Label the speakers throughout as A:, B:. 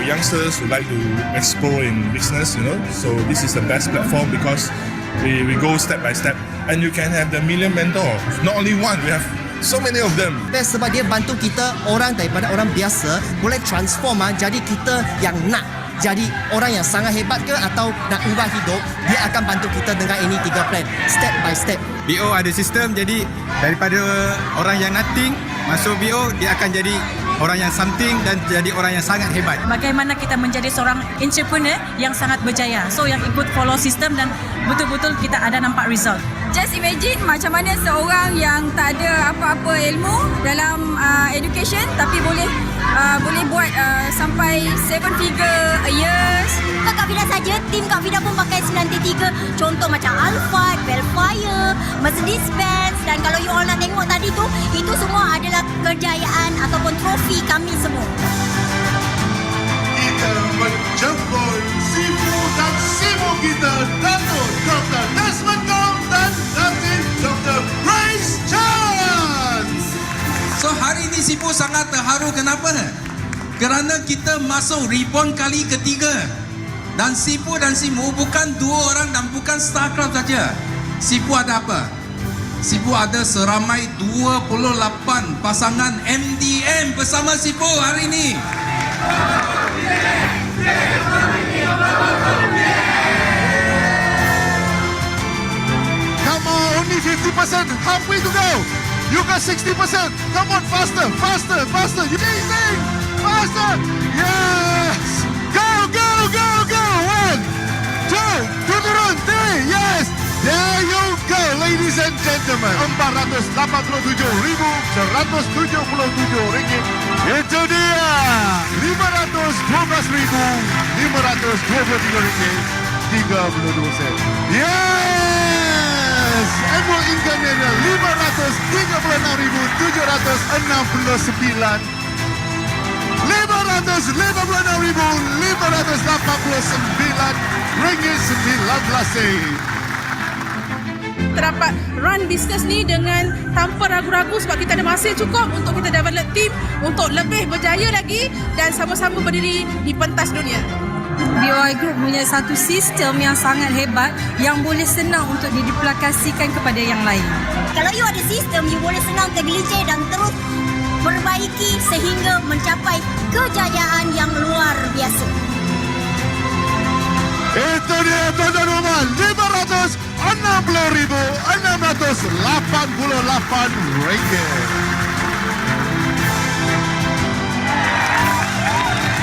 A: youngsters who like to explore in business, so this is the best platform because we go step by step, and you can have the million mentor. Not only one, we have so many of them.
B: Best sebab dia bantu kita orang daripada orang biasa boleh transform jadi kita yang nak jadi orang yang sangat hebat ke atau nak ubah hidup, dia akan bantu kita dengan ini 3 plan step by step.
C: BO ada sistem, jadi daripada orang yang nothing masuk BO, dia akan jadi orang yang something dan jadi orang yang sangat hebat.
D: Bagaimana kita menjadi seorang entrepreneur yang sangat berjaya. So yang ikut follow sistem dan betul-betul kita ada nampak result.
E: Just imagine macam mana seorang yang tak ada apa-apa ilmu dalam education tapi boleh buat sampai 7 figure a year.
F: Kak Fida saja, tim Kak Fida pun pakai 93. Contoh macam Alphard, Velfire, Mercedes-Benz, dan kalau you all nak tengok tadi tu, itu semua adalah kejayaan ataupun trofi kami semua.
G: Kita menjemput Sifu dan Sifu kita, Datuk Dr. Desmond Gong dan Datin Dr. Grace Chance.
H: So hari ini Sifu sangat terharu. Kenapa? Kerana kita masuk reborn kali ketiga. Dan Sifu dan Simu bukan 2 orang dan bukan StarCraft saja. Sifu ada apa? Sifu ada seramai 28 pasangan MDM bersama Sifu hari ini.
G: Come on, only 50%, halfway to go. You got 60%. Come on, faster, faster, faster. You amazing, faster. Yes. Go, go, go, go. 1, 2, turun, 3. Yes. There you go, ladies and gentlemen. RM487,177 Itu dia. RM512,523 Yes. Annual income-nya RM536,769. RM556,589
E: Terdapat run bisnes ni dengan tanpa ragu-ragu sebab kita ada masa cukup untuk kita develop team untuk lebih berjaya lagi dan sama-sama berdiri di pentas dunia.
D: BOI Group punya satu sistem yang sangat hebat yang boleh senang untuk diduplikasikan kepada yang lain.
F: Kalau you ada sistem, you boleh senang tergelincir dan terus perbaiki sehingga mencapai kejayaan yang luar biasa.
G: Itu dia tuan-tuan dan puan, RM560,688.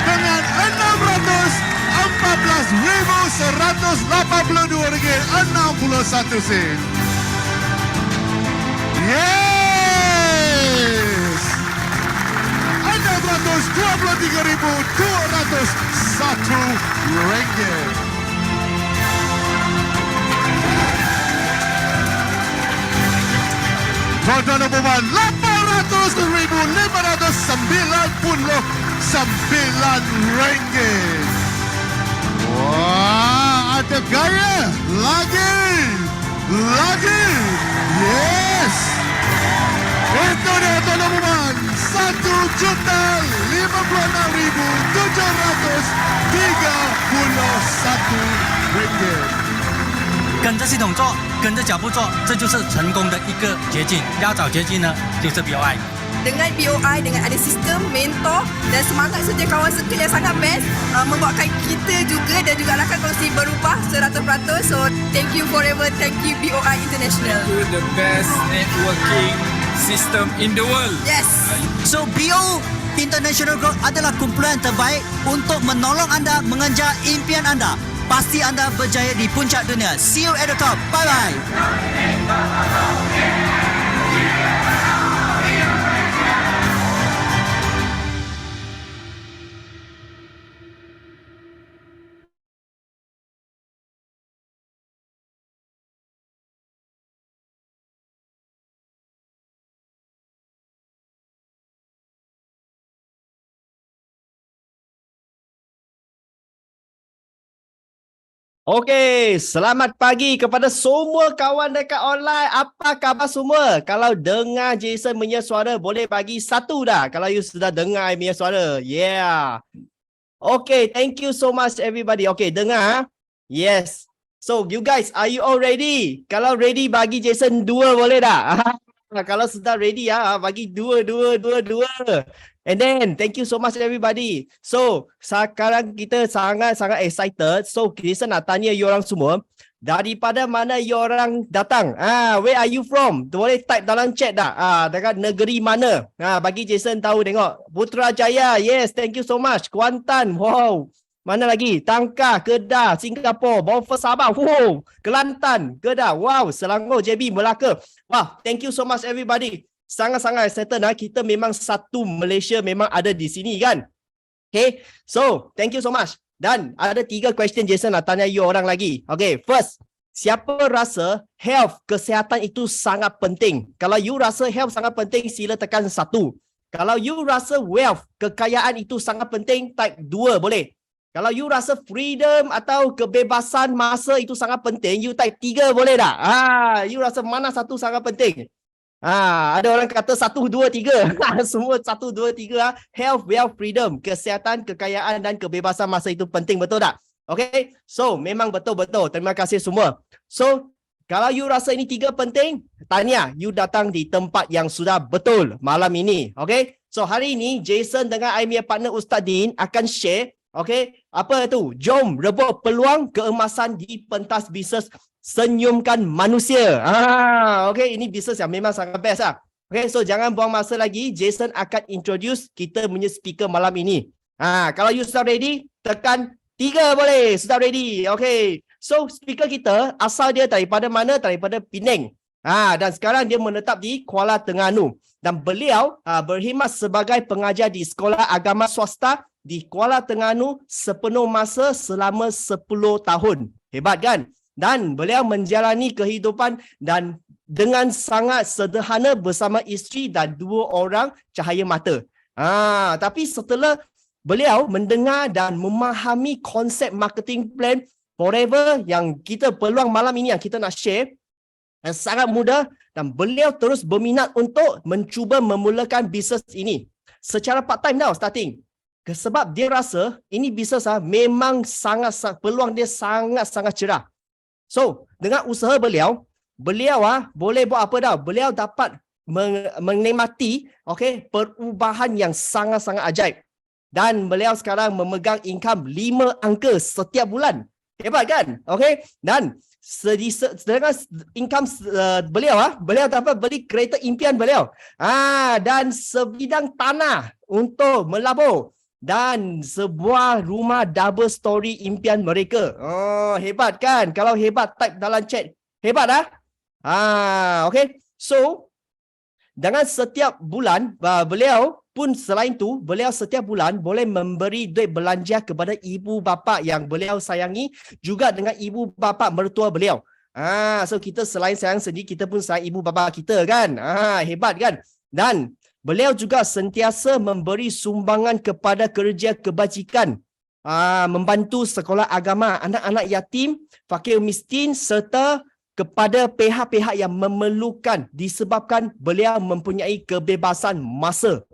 G: Dengan RM614,182.61. Yes. RM623,201. Tuan-tuan dan puan, RM800,599. Wah, ada gaya. Lagi. Yes. Itu dia tuan-tuan dan puan, RM1,731,731。
I: 跟着系统做，跟着脚步做，这就是成功的一个捷径。要找捷径呢，就是 BOI。
E: Dengan BOI, dengan ada sistem, mentor dan semangat serta kawan serta yang sangat best, membuatkan kita juga dan juga rakan kongsi berubah 100%. So, thank you forever. Thank you BOI International.
H: The best networking system in the world.
E: Yes.
B: So BO International Group adalah kumpulan terbaik untuk menolong anda mengejar impian anda. Pasti anda berjaya di puncak dunia. See you at the top. Bye-bye.
J: Okey, selamat pagi kepada semua kawan dekat online. Apa khabar semua? Kalau dengar Jason punya suara, boleh bagi 1 dah. Kalau you sudah dengar I punya suara. Yeah. Okay, thank you so much everybody. Okay, dengar. Yes. So you guys, are you all ready? Kalau ready, bagi Jason 2 boleh tak? Kalau sudah ready ya, bagi 2. And then, thank you so much everybody. So, sekarang kita sangat-sangat excited. So, Jason nak tanya you orang semua, daripada mana you orang datang? Where are you from? Boleh type dalam chat tak? Dekat negeri mana? Bagi Jason tahu tengok. Putrajaya, yes, thank you so much. Kuantan, wow. Mana lagi? Tangkah, Kedah, Singapura, Beaufort, Sabah, wow. Kelantan, Kedah, wow. Selangor, JB, Melaka. Wah, thank you so much everybody. Sangat-sangat excited. Kita memang satu Malaysia memang ada di sini kan? Okay, so thank you so much. Dan ada 3 question Jason nak tanya you orang lagi. Okay, first, siapa rasa health, kesihatan itu sangat penting? Kalau you rasa health sangat penting, sila tekan 1. Kalau you rasa wealth, kekayaan itu sangat penting, type 2 boleh. Kalau you rasa freedom atau kebebasan masa itu sangat penting, you type 3 boleh tak? You rasa mana satu sangat penting? Ada orang kata 1, 2, 3. Semua 1, 2, 3. Health, wealth, freedom. Kesihatan, kekayaan dan kebebasan masa itu penting. Betul tak? Okay. So, memang betul-betul. Terima kasih semua. So, kalau you rasa ini 3 penting, tanya. You datang di tempat yang sudah betul malam ini. Okay. So, hari ini Jason dengan I punya partner Ustaz Din akan share. Okay. Apa itu? Jom rebut peluang keemasan di pentas bisnes senyumkan manusia. Okay, ini bisnes yang memang sangat best lah. Okay, so jangan buang masa lagi. Jason akan introduce kita punya speaker malam ini. Kalau you sudah ready, tekan 3 boleh. Sudah ready. Okay, so speaker kita asal dia daripada mana? Daripada Penang. Dan sekarang dia menetap di Kuala Terengganu. Dan beliau berkhidmat sebagai pengajar di sekolah agama swasta di Kuala Terengganu sepenuh masa selama 10 tahun. Hebat kan? Dan beliau menjalani kehidupan dan dengan sangat sederhana bersama isteri dan 2 orang cahaya mata. Tapi setelah beliau mendengar dan memahami konsep marketing plan forever yang kita peluang malam ini yang kita nak share, yang sangat mudah, dan beliau terus berminat untuk mencuba memulakan bisnes ini secara part time tau starting. Sebab dia rasa ini bisnes memang sangat peluang dia sangat-sangat cerah. So, dengan usaha beliau boleh buat apa dah? Beliau dapat menikmati perubahan yang sangat-sangat ajaib. Dan beliau sekarang memegang income 5 angka setiap bulan. Hebat kan? Okay? Dan dengan income beliau dapat beli kereta impian beliau. Dan sebidang tanah untuk melabur. Dan sebuah rumah double story impian mereka. Hebat kan? Kalau hebat, type dalam chat. Hebat dah? Okay. So, dengan setiap bulan, beliau pun selain tu, beliau setiap bulan boleh memberi duit belanja kepada ibu bapa yang beliau sayangi, juga dengan ibu bapa mertua beliau. So kita selain sayang sendiri, kita pun sayang ibu bapa kita kan? Hebat kan? Dan beliau juga sentiasa memberi sumbangan kepada kerja kebajikan, membantu sekolah agama, anak-anak yatim, fakir miskin serta kepada pihak-pihak yang memerlukan disebabkan beliau mempunyai kebebasan masa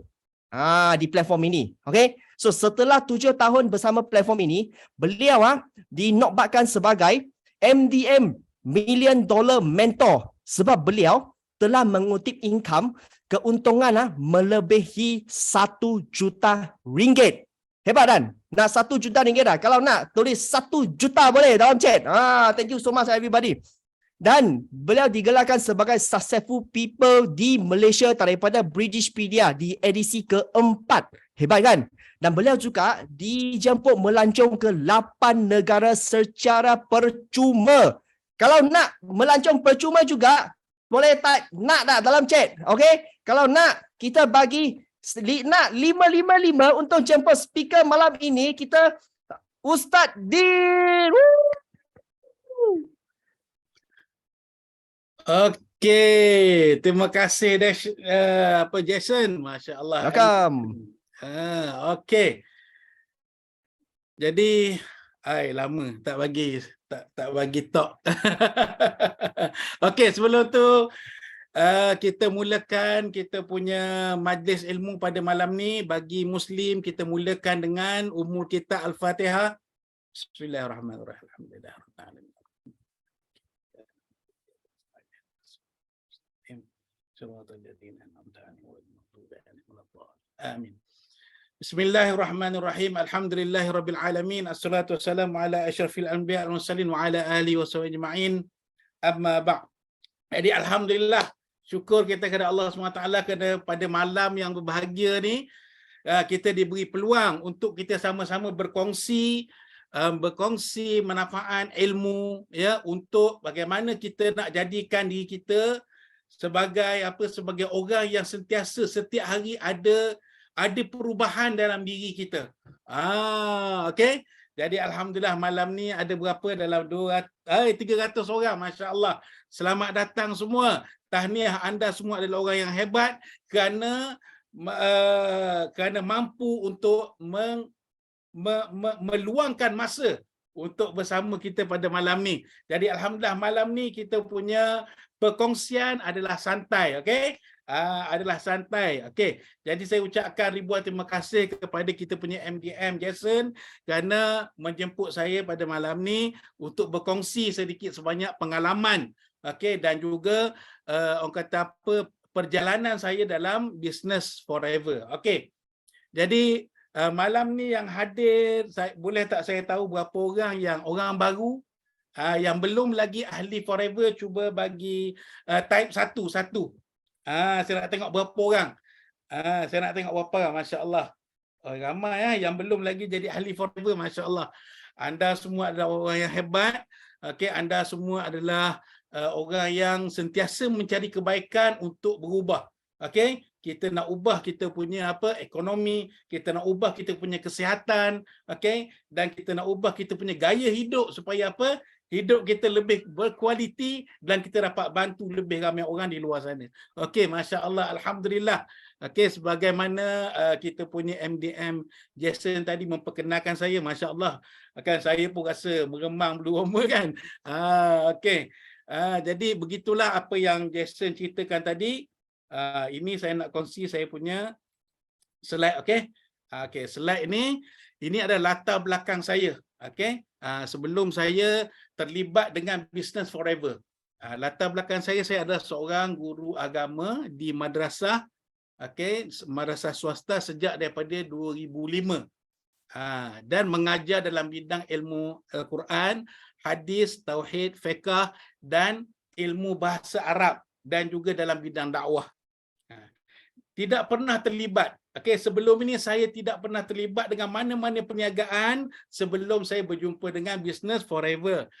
J: di platform ini. Okay? So setelah 7 tahun bersama platform ini, beliau dinokbatkan sebagai MDM $1 million mentor sebab beliau telah mengutip income keuntungan melebihi RM1 juta. Hebat kan? Nak RM1 juta dah? Kalau nak, tulis RM1 juta boleh dalam chat. Thank you so much everybody. Dan beliau digelarkan sebagai Successful People di Malaysia daripada Britishpedia di edisi keempat. Hebat kan? Dan beliau juga dijemput melancong ke 8 negara secara percuma. Kalau nak melancong percuma juga, boleh type nak tak dalam chat. Okay? Kalau nak, kita bagi nak 555 untuk jemput speaker malam ini. Kita Ustaz Din.
K: Okey, terima kasih Jason. Masya-Allah.
J: Welcome.
K: Okey. Jadi lama tak bagi talk. Okey, sebelum tu kita mulakan kita punya majlis ilmu pada malam ni. Bagi Muslim, kita mulakan dengan umur kita Al-Fatihah. Bismillahirrahmanirrahim. Alhamdulillahirrahmanirrahim. Amin. Bismillahirrahmanirrahim. Alhamdulillahirabbil alamin. Assalatu wassalamu ala asyrafil anbiya wal mursalin wa ala alihi washabihi ajma'in. Amma ba'd. Jadi alhamdulillah, syukur kita kepada Allah SWT kerana pada malam yang berbahagia ni kita diberi peluang untuk kita sama-sama berkongsi manfaat ilmu, ya, untuk bagaimana kita nak jadikan diri kita sebagai orang yang sentiasa setiap hari ada perubahan dalam diri kita. Okey. Jadi alhamdulillah malam ni ada berapa dalam 300 orang, masya-Allah. Selamat datang semua. Tahniah anda semua adalah orang yang hebat kerana mampu untuk meluangkan masa untuk bersama kita pada malam ni. Jadi alhamdulillah malam ni kita punya perkongsian adalah santai, okey? Adalah santai. Okey. Jadi saya ucapkan ribuan terima kasih kepada kita punya MDM Jason kerana menjemput saya pada malam ni untuk berkongsi sedikit sebanyak pengalaman, okey, dan juga orang kata apa, perjalanan saya dalam business forever. Okey. Jadi malam ni yang hadir, boleh tak saya tahu berapa orang baru yang belum lagi ahli forever, cuba bagi type satu. Saya nak tengok berapa orang. Saya nak tengok berapa orang, masya-Allah. Ramai yang belum lagi jadi ahli forever, masya-Allah. Anda semua adalah orang yang hebat. Okey, anda semua adalah orang yang sentiasa mencari kebaikan untuk berubah. Okey, kita nak ubah kita punya ekonomi, kita nak ubah kita punya kesihatan, okey, dan kita nak ubah kita punya gaya hidup supaya hidup kita lebih berkualiti dan kita dapat bantu lebih ramai orang di luar sana. Okey, masya-Allah, alhamdulillah. Okey, sebagaimana kita punya MDM Jason tadi memperkenalkan saya, masya-Allah, saya pun rasa meremang bulu roma kan. Okey. Jadi begitulah apa yang Jason ceritakan tadi. Ini saya nak kongsi saya punya slide, okey. Okey, slide ini adalah latar belakang saya, okey. Sebelum saya terlibat dengan Business Forever. Latar belakang saya adalah seorang guru agama di madrasah, okey, madrasah swasta sejak daripada 2005. Dan mengajar dalam bidang ilmu Al-Quran, hadis, tauhid, fiqh dan ilmu bahasa Arab dan juga dalam bidang dakwah. Tidak pernah terlibat. Okey, sebelum ini saya tidak pernah terlibat dengan mana-mana perniagaan sebelum saya berjumpa dengan Business Forever.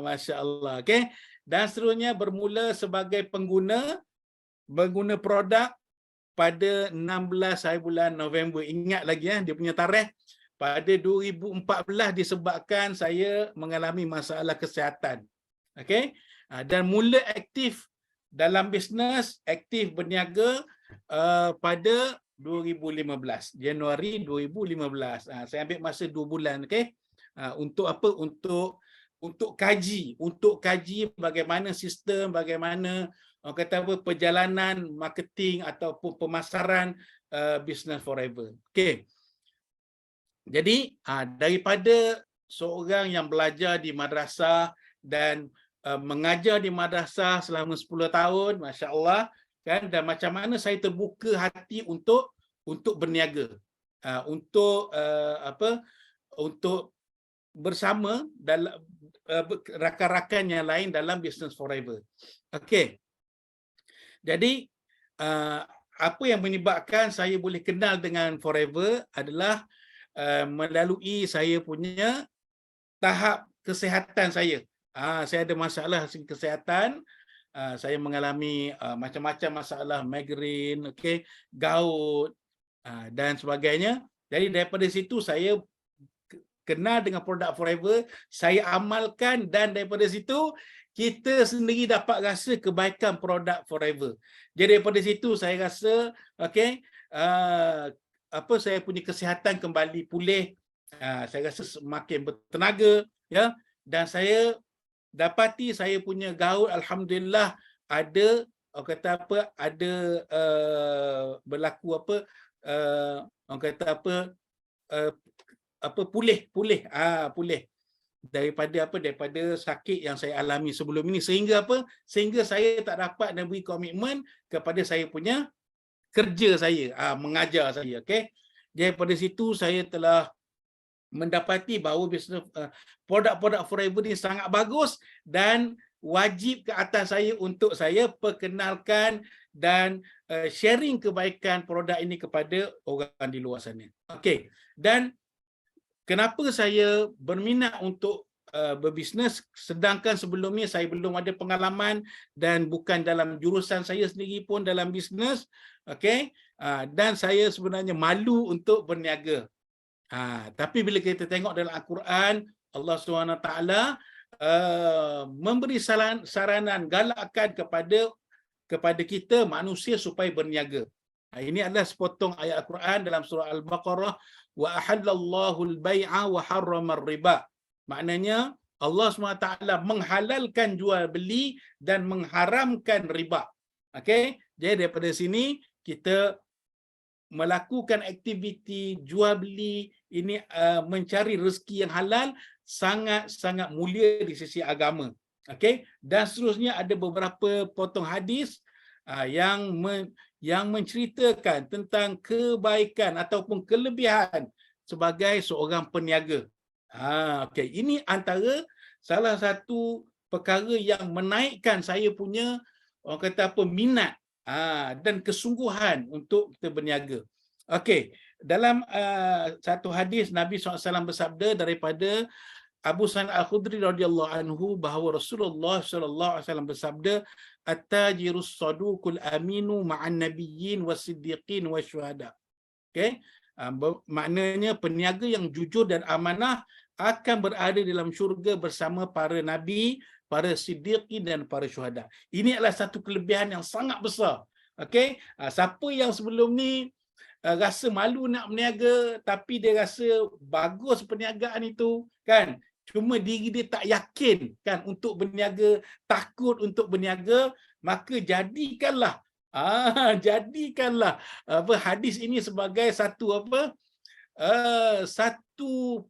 K: Masya-Allah. Okey. Dan seterusnya bermula sebagai pengguna produk pada 16 hari bulan November. Ingat lagi dia punya tarikh. Pada 2014 disebabkan saya mengalami masalah kesihatan. Okey. Dan mula aktif dalam bisnes, aktif berniaga pada 2015, Januari 2015. Saya ambil masa 2 bulan, okey. Untuk apa? Untuk kaji bagaimana sistem, bagaimana orang kata perjalanan marketing ataupun pemasaran Business Forever. Okey. Jadi daripada seorang yang belajar di madrasah dan mengajar di madrasah selama 10 tahun, masya-Allah, kan, dan macam mana saya terbuka hati untuk berniaga, untuk bersama dalam rakan-rakan yang lain dalam Business Forever. Okey. Jadi apa yang menyebabkan saya boleh kenal dengan Forever adalah melalui saya punya tahap kesihatan saya. Saya ada masalah kesihatan. Saya mengalami macam-macam masalah, migrain, okey, gout dan sebagainya. Jadi daripada situ saya kenal dengan produk Forever, saya amalkan dan daripada situ kita sendiri dapat rasa kebaikan produk Forever. Jadi daripada situ saya rasa okey, saya punya kesihatan kembali pulih. Saya rasa semakin bertenaga, ya, dan saya dapati saya punya gout alhamdulillah ada orang kata apa, ada berlaku apa, orang kata apa, pulih daripada sakit yang saya alami sebelum ini, sehingga saya tak dapat nak beri komitmen kepada saya punya kerja saya, mengajar saya. Okey, daripada situ saya telah mendapati bahawa bisnes produk-produk Forever ni sangat bagus dan wajib ke atas saya untuk saya perkenalkan dan sharing kebaikan produk ini kepada orang di luar sana. Okey, dan kenapa saya berminat untuk berbisnes sedangkan sebelum ni saya belum ada pengalaman dan bukan dalam jurusan saya sendiri pun dalam bisnes. Okey, dan saya sebenarnya malu untuk berniaga. Tapi bila kita tengok dalam Al-Quran, Allah SWT memberi saranan, galakkan kepada kita manusia supaya berniaga. Ini adalah sepotong ayat Al-Quran dalam surah Al-Baqarah, wa ahallallahu al-bai'a wa harrama ar-riba. Maknanya Allah SWT menghalalkan jual beli dan mengharamkan riba. Okey, jadi daripada sini kita melakukan aktiviti jual beli ini, mencari rezeki yang halal sangat-sangat mulia di sisi agama. Okey, dan seterusnya ada beberapa potong hadis yang menceritakan tentang kebaikan ataupun kelebihan sebagai seorang peniaga. Okey, ini antara salah satu perkara yang menaikkan saya punya, orang kata apa, minat dan kesungguhan untuk kita berniaga. Okey, dalam satu hadis Nabi SAW bersabda daripada Abu Sa'id Al-Khudri radhiyallahu anhu bahawa Rasulullah SAW bersabda, at-tajirus saduqul aminu ma'an nabiyyin wasiddiqin wasyuhada. Okey, maknanya peniaga yang jujur dan amanah akan berada dalam syurga bersama para nabi, para siddiqin dan para syuhada. Ini adalah satu kelebihan yang sangat besar. Okey, siapa yang sebelum ni rasa malu nak berniaga tapi dia rasa bagus perniagaan itu kan, cuma diri dia tak yakin kan untuk berniaga, takut untuk berniaga, maka jadikanlah hadis ini sebagai satu satu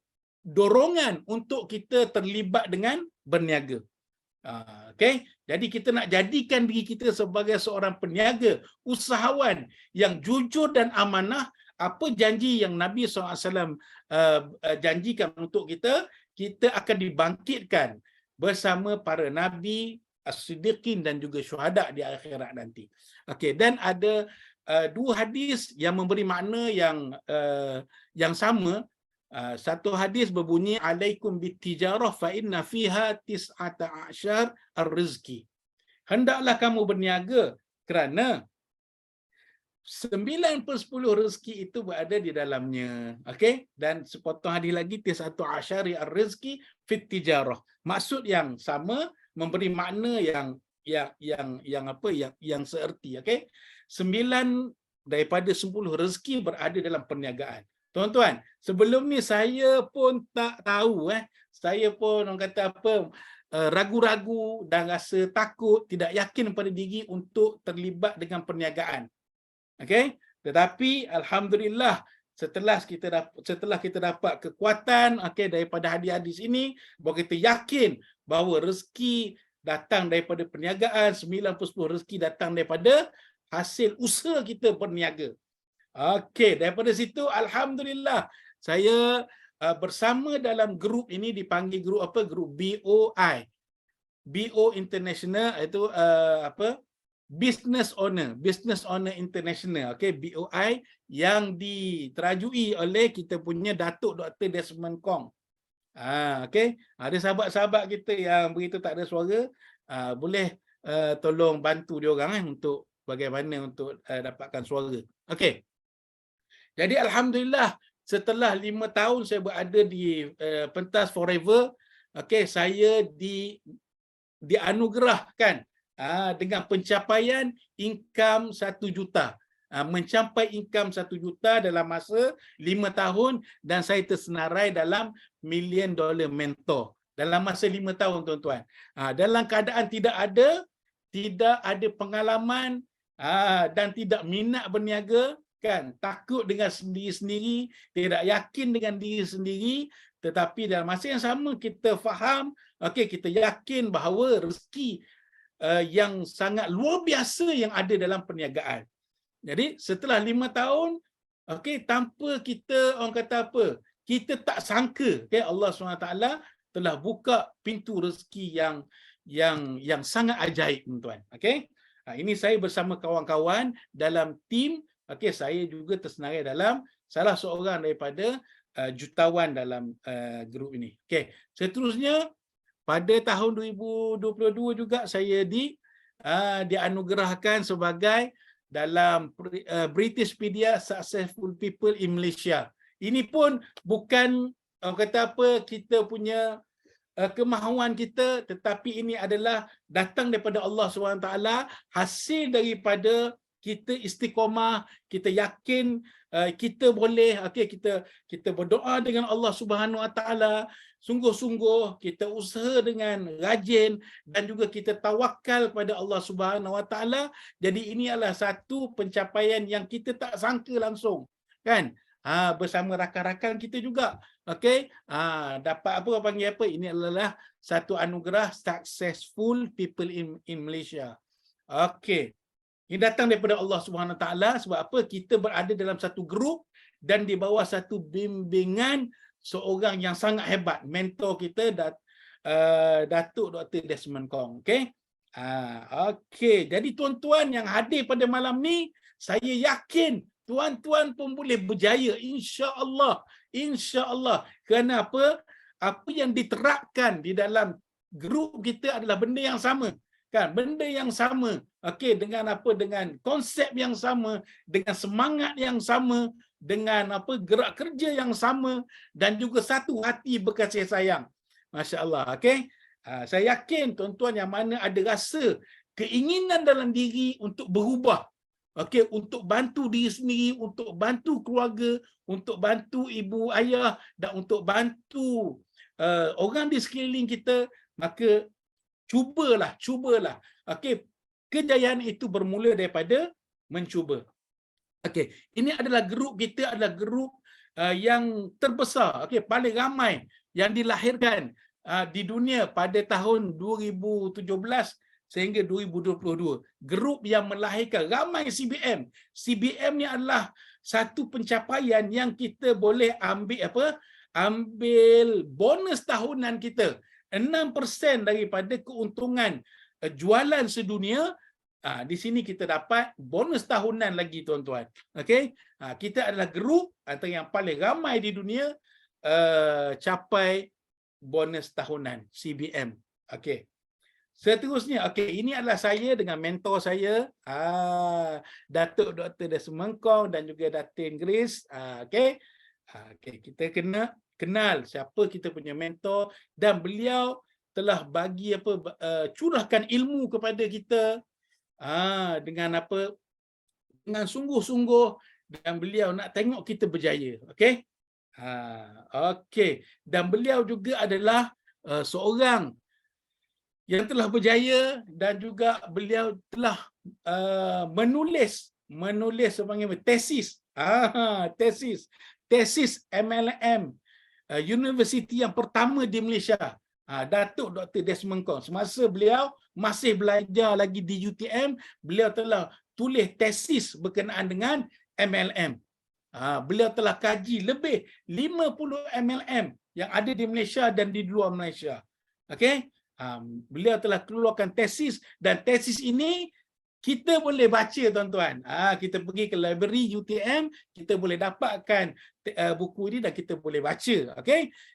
K: dorongan untuk kita terlibat dengan berniaga. Okey, jadi kita nak jadikan diri kita sebagai seorang peniaga, usahawan yang jujur dan amanah. Apa janji yang Nabi SAW janjikan untuk kita, kita akan dibangkitkan bersama para nabi, as-siddiqin dan juga syuhada di akhirat nanti. Okey, dan ada dua hadis yang memberi makna yang sama. Satu hadis berbunyi, alaikum bitijarah fa inna fiha tis'ata asyar ar-rizki. Hendaklah kamu berniaga kerana 9/10 rezeki itu berada di dalamnya. Okey, dan sepotong hadis lagi, tis'atu asyari ar-rizki fit tijarah. Maksud yang sama, memberi makna yang seerti. Okey, 9 daripada 10 rezeki berada dalam perniagaan. Tuan-tuan, sebelum ni saya pun tak tahu, saya pun orang kata apa, ragu-ragu dan rasa takut, tidak yakin pada diri untuk terlibat dengan perniagaan. Okey, tetapi alhamdulillah setelah kita dapat kekuatan daripada hadis-hadis ini, bahawa kita yakin bahawa rezeki datang daripada perniagaan, 9/10 rezeki datang daripada hasil usaha kita berniaga. Okey, daripada situ alhamdulillah saya bersama dalam grup ini, dipanggil grup apa? Grup BOI. BO International, itu Business Owner International. Okey, BOI yang diterajui oleh kita punya Datuk Dr. Desmond Kong. Okey, ada sahabat-sahabat kita yang begitu tak ada suara, boleh tolong bantu dia orang untuk bagaimana untuk dapatkan suara. Okey. Jadi alhamdulillah setelah 5 tahun saya berada di pentas Forever, okey, saya dianugerahkan dengan pencapaian income 1 juta. Mencapai income 1 juta dalam masa 5 tahun, dan saya tersenarai dalam $1 million mentor dalam masa 5 tahun, tuan-tuan. Dalam keadaan tidak ada, tidak ada pengalaman dan tidak minat berniaga, kan, takut dengan sendiri-sendiri, tidak yakin dengan diri sendiri, tetapi dalam masa yang sama kita faham, kita yakin bahawa rezeki yang sangat luar biasa yang ada dalam perniagaan. Jadi setelah 5 tahun, tanpa kita, orang kata apa, kita tak sangka, Allah SWT telah buka pintu rezeki yang sangat ajaib, tuan-tuan. Ini saya bersama kawan-kawan dalam tim. Saya juga tersenarai dalam salah seorang daripada jutawan dalam grup ini. Seterusnya pada tahun 2022 juga saya dianugerahkan sebagai dalam Britishpedia Successful People in Malaysia. Ini pun bukan kita punya kemahuan kita, tetapi ini adalah datang daripada Allah SWT, hasil daripada kita istiqamah, kita yakin kita boleh, kita berdoa dengan Allah Subhanahu Wa Taala, sungguh-sungguh kita usaha dengan rajin dan juga kita tawakal pada Allah Subhanahu Wa Taala. Jadi ini adalah satu pencapaian yang kita tak sangka langsung, kan? Bersama rakan-rakan kita juga, dapat apa panggil apa? Ini adalah satu anugerah Successful People in Malaysia. Ini datang daripada Allah Subhanahu Wa Taala. Sebab apa? Kita berada dalam satu grup dan di bawah satu bimbingan seorang yang sangat hebat, mentor kita, Datuk Dr. Desmond Kong. Jadi tuan-tuan yang hadir pada malam ni, saya yakin tuan-tuan pun boleh berjaya, insya-Allah. Insya-Allah. Kerana apa? Apa yang diterapkan di dalam grup kita adalah benda yang sama. Kan, benda yang sama, dengan apa, dengan konsep yang sama, dengan semangat yang sama, dengan apa, gerak kerja yang sama, dan juga satu hati berkasih sayang. Masya-Allah. Saya yakin tuan-tuan yang mana ada rasa keinginan dalam diri untuk berubah, untuk bantu diri sendiri, untuk bantu keluarga, untuk bantu ibu ayah, dan untuk bantu orang di sekeliling kita, maka cubalah. Kejayaan itu bermula daripada mencuba. Ini adalah grup kita, adalah grup yang terbesar, paling ramai yang dilahirkan di dunia pada tahun 2017 sehingga 2022. Grup yang melahirkan ramai CBM. CBM ni adalah satu pencapaian yang kita boleh ambil bonus tahunan kita. 6% daripada keuntungan jualan sedunia, di sini kita dapat bonus tahunan lagi, tuan-tuan. Kita adalah grup antara yang paling ramai di dunia capai bonus tahunan CBM. Seterusnya, ini adalah saya dengan mentor saya, Datuk Dr. Desmond Kong dan juga Datin Grace. Kita kena kenal siapa kita punya mentor, dan beliau telah bagi curahkan ilmu kepada kita dengan dengan sungguh-sungguh, dan beliau nak tengok kita berjaya. Dan beliau juga adalah seorang yang telah berjaya, dan juga beliau telah menulis tesis MLM universiti yang pertama di Malaysia. Datuk Dr. Desmond Kong, semasa beliau masih belajar lagi di UTM, beliau telah tulis tesis berkenaan dengan MLM. Beliau telah kaji lebih 50 MLM yang ada di Malaysia dan di luar Malaysia. Beliau telah keluarkan tesis, dan tesis ini kita boleh baca, tuan-tuan. Kita pergi ke library UTM, kita boleh dapatkan buku ini dan kita boleh baca.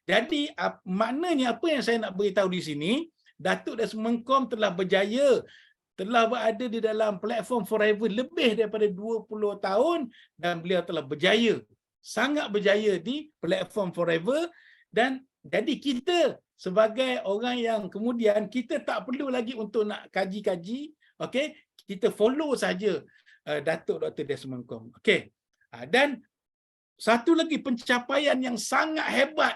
K: Jadi maknanya apa yang saya nak beritahu di sini, Datuk Desmond Kong telah berjaya, telah berada di dalam platform Forever lebih daripada 20 tahun, dan beliau telah berjaya, sangat berjaya di platform Forever. Dan jadi kita sebagai orang yang kemudian kita tak perlu lagi untuk nak kaji-kaji, kita follow saja Datuk Dr. Desmond Kong. Dan satu lagi pencapaian yang sangat hebat,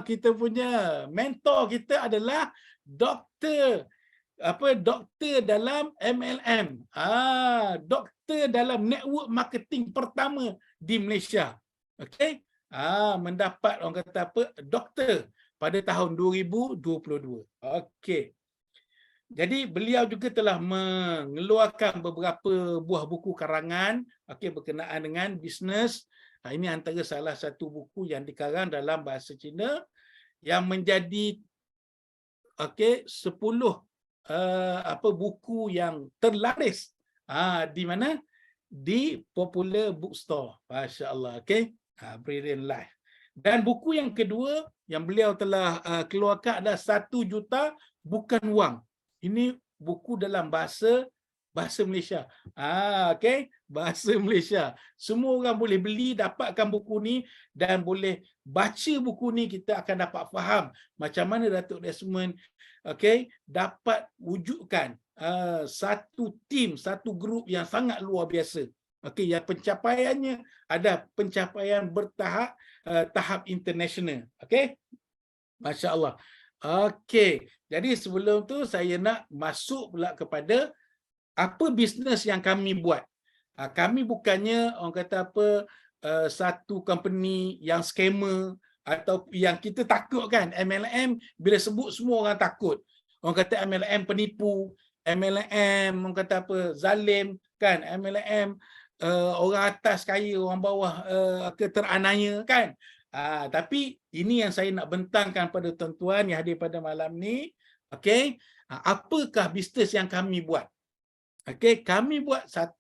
K: kita punya mentor kita adalah Dr. doktor dalam MLM. Doktor dalam network marketing pertama di Malaysia. Okey. Mendapat orang kata apa? Doktor pada tahun 2022. Okey. Jadi beliau juga telah mengeluarkan beberapa buah buku karangan berkenaan dengan bisnes. Ini antara salah satu buku yang dikarang dalam bahasa Cina yang menjadi 10 buku yang terlaris di mana? Di Popular Bookstore. Masya-Allah. Okey. Brilliant Life. Dan buku yang kedua yang beliau telah keluarkan adalah 1 juta bukan wang. Ini buku dalam bahasa Malaysia. Okey, bahasa Malaysia. Semua orang boleh beli, dapatkan buku ni dan boleh baca buku ni, kita akan dapat faham macam mana Datuk Desmond dapat wujudkan satu tim, satu grup yang sangat luar biasa. Yang pencapaiannya ada pencapaian bertahap, tahap international. Masya-Allah. Jadi sebelum tu saya nak masuk pula kepada apa bisnes yang kami buat. Kami bukannya orang kata apa satu company yang scammer atau yang kita takut kan. MLM bila sebut semua orang takut. Orang kata MLM penipu, MLM orang kata apa zalim kan, MLM orang atas kaya, orang bawah teranaya kan. Tapi ini yang saya nak bentangkan pada tuan-tuan yang hadir pada malam ni. Apakah bisnes yang kami buat? Kami buat satu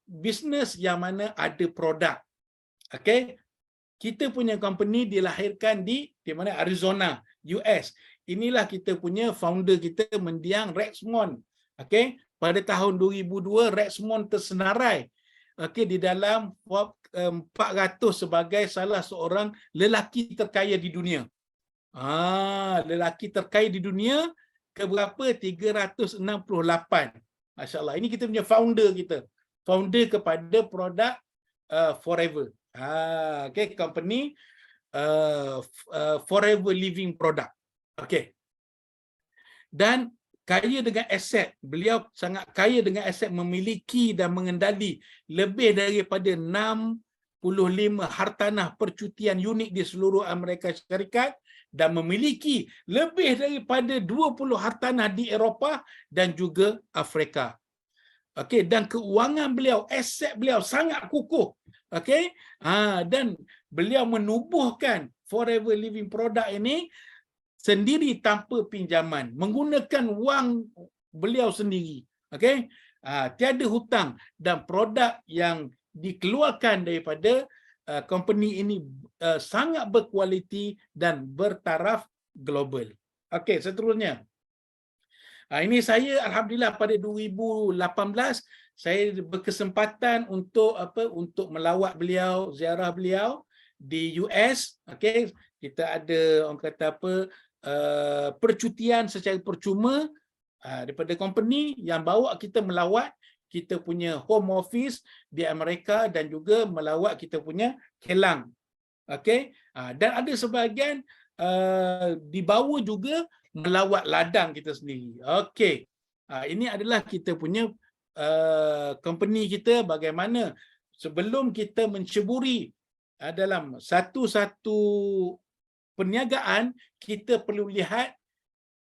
K: bisnes yang mana ada produk. Kita punya company dilahirkan di mana? Arizona, US. Inilah kita punya founder kita, mendiang Rexmond. Pada tahun 2002 Rexmond tersenarai di dalam 400 sebagai salah seorang lelaki terkaya di dunia. Lelaki terkaya di dunia ke berapa? 368. Masya-Allah. Ini kita punya founder kita. Founder kepada produk Forever. Company Forever Living Product. Dan kaya dengan aset. Beliau sangat kaya dengan aset, memiliki dan mengendali lebih daripada 65 hartanah percutian unik di seluruh Amerika Syarikat dan memiliki lebih daripada 20 hartanah di Eropah dan juga Afrika. Dan keuangan beliau, aset beliau sangat kukuh. Dan beliau menubuhkan Forever Living Product ini sendiri tanpa pinjaman, menggunakan wang beliau sendiri. Tiada hutang, dan produk yang dikeluarkan daripada company ini sangat berkualiti dan bertaraf global. Seterusnya. Ini saya alhamdulillah pada 2018 saya berkesempatan untuk melawat beliau, ziarah beliau di US. Kita ada orang kata percutian secara percuma daripada company yang bawa kita melawat kita punya home office di Amerika dan juga melawat kita punya kilang. Dan ada sebahagian dibawa juga melawat ladang kita sendiri. Ini adalah kita punya company kita, bagaimana sebelum kita menceburi dalam satu-satu perniagaan, kita perlu lihat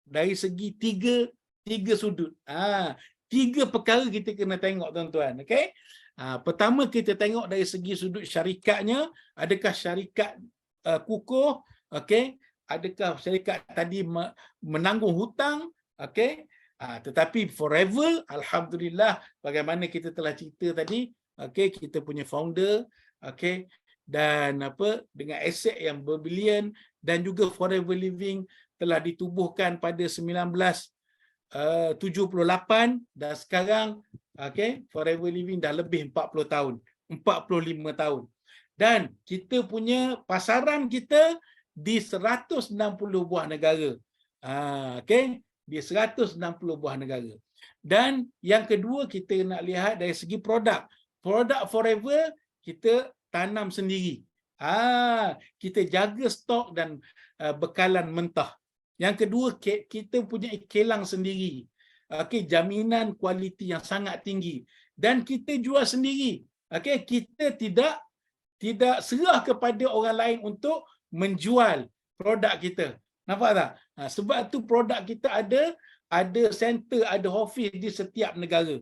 K: dari segi tiga sudut. 3 perkara kita kena tengok, tuan-tuan. Pertama, kita tengok dari segi sudut syarikatnya. Adakah syarikat kukuh? Adakah syarikat tadi menanggung hutang? Tetapi Forever, alhamdulillah, bagaimana kita telah cerita tadi, kita punya founder, dan dengan aset yang berbilion, dan juga Forever Living telah ditubuhkan pada 1978 dan sekarang Forever Living dah lebih 40 tahun, 45 tahun. Dan kita punya pasaran kita di 160 buah negara. Di 160 buah negara. Dan yang kedua, kita nak lihat dari segi produk. Produk Forever kita tanam sendiri. Kita jaga stok dan bekalan mentah. Yang kedua, kita punya kilang sendiri. Okey, jaminan kualiti yang sangat tinggi dan kita jual sendiri. Okey, kita tidak serah kepada orang lain untuk menjual produk kita. Nampak tak? Sebab tu produk kita ada center, ada office di setiap negara.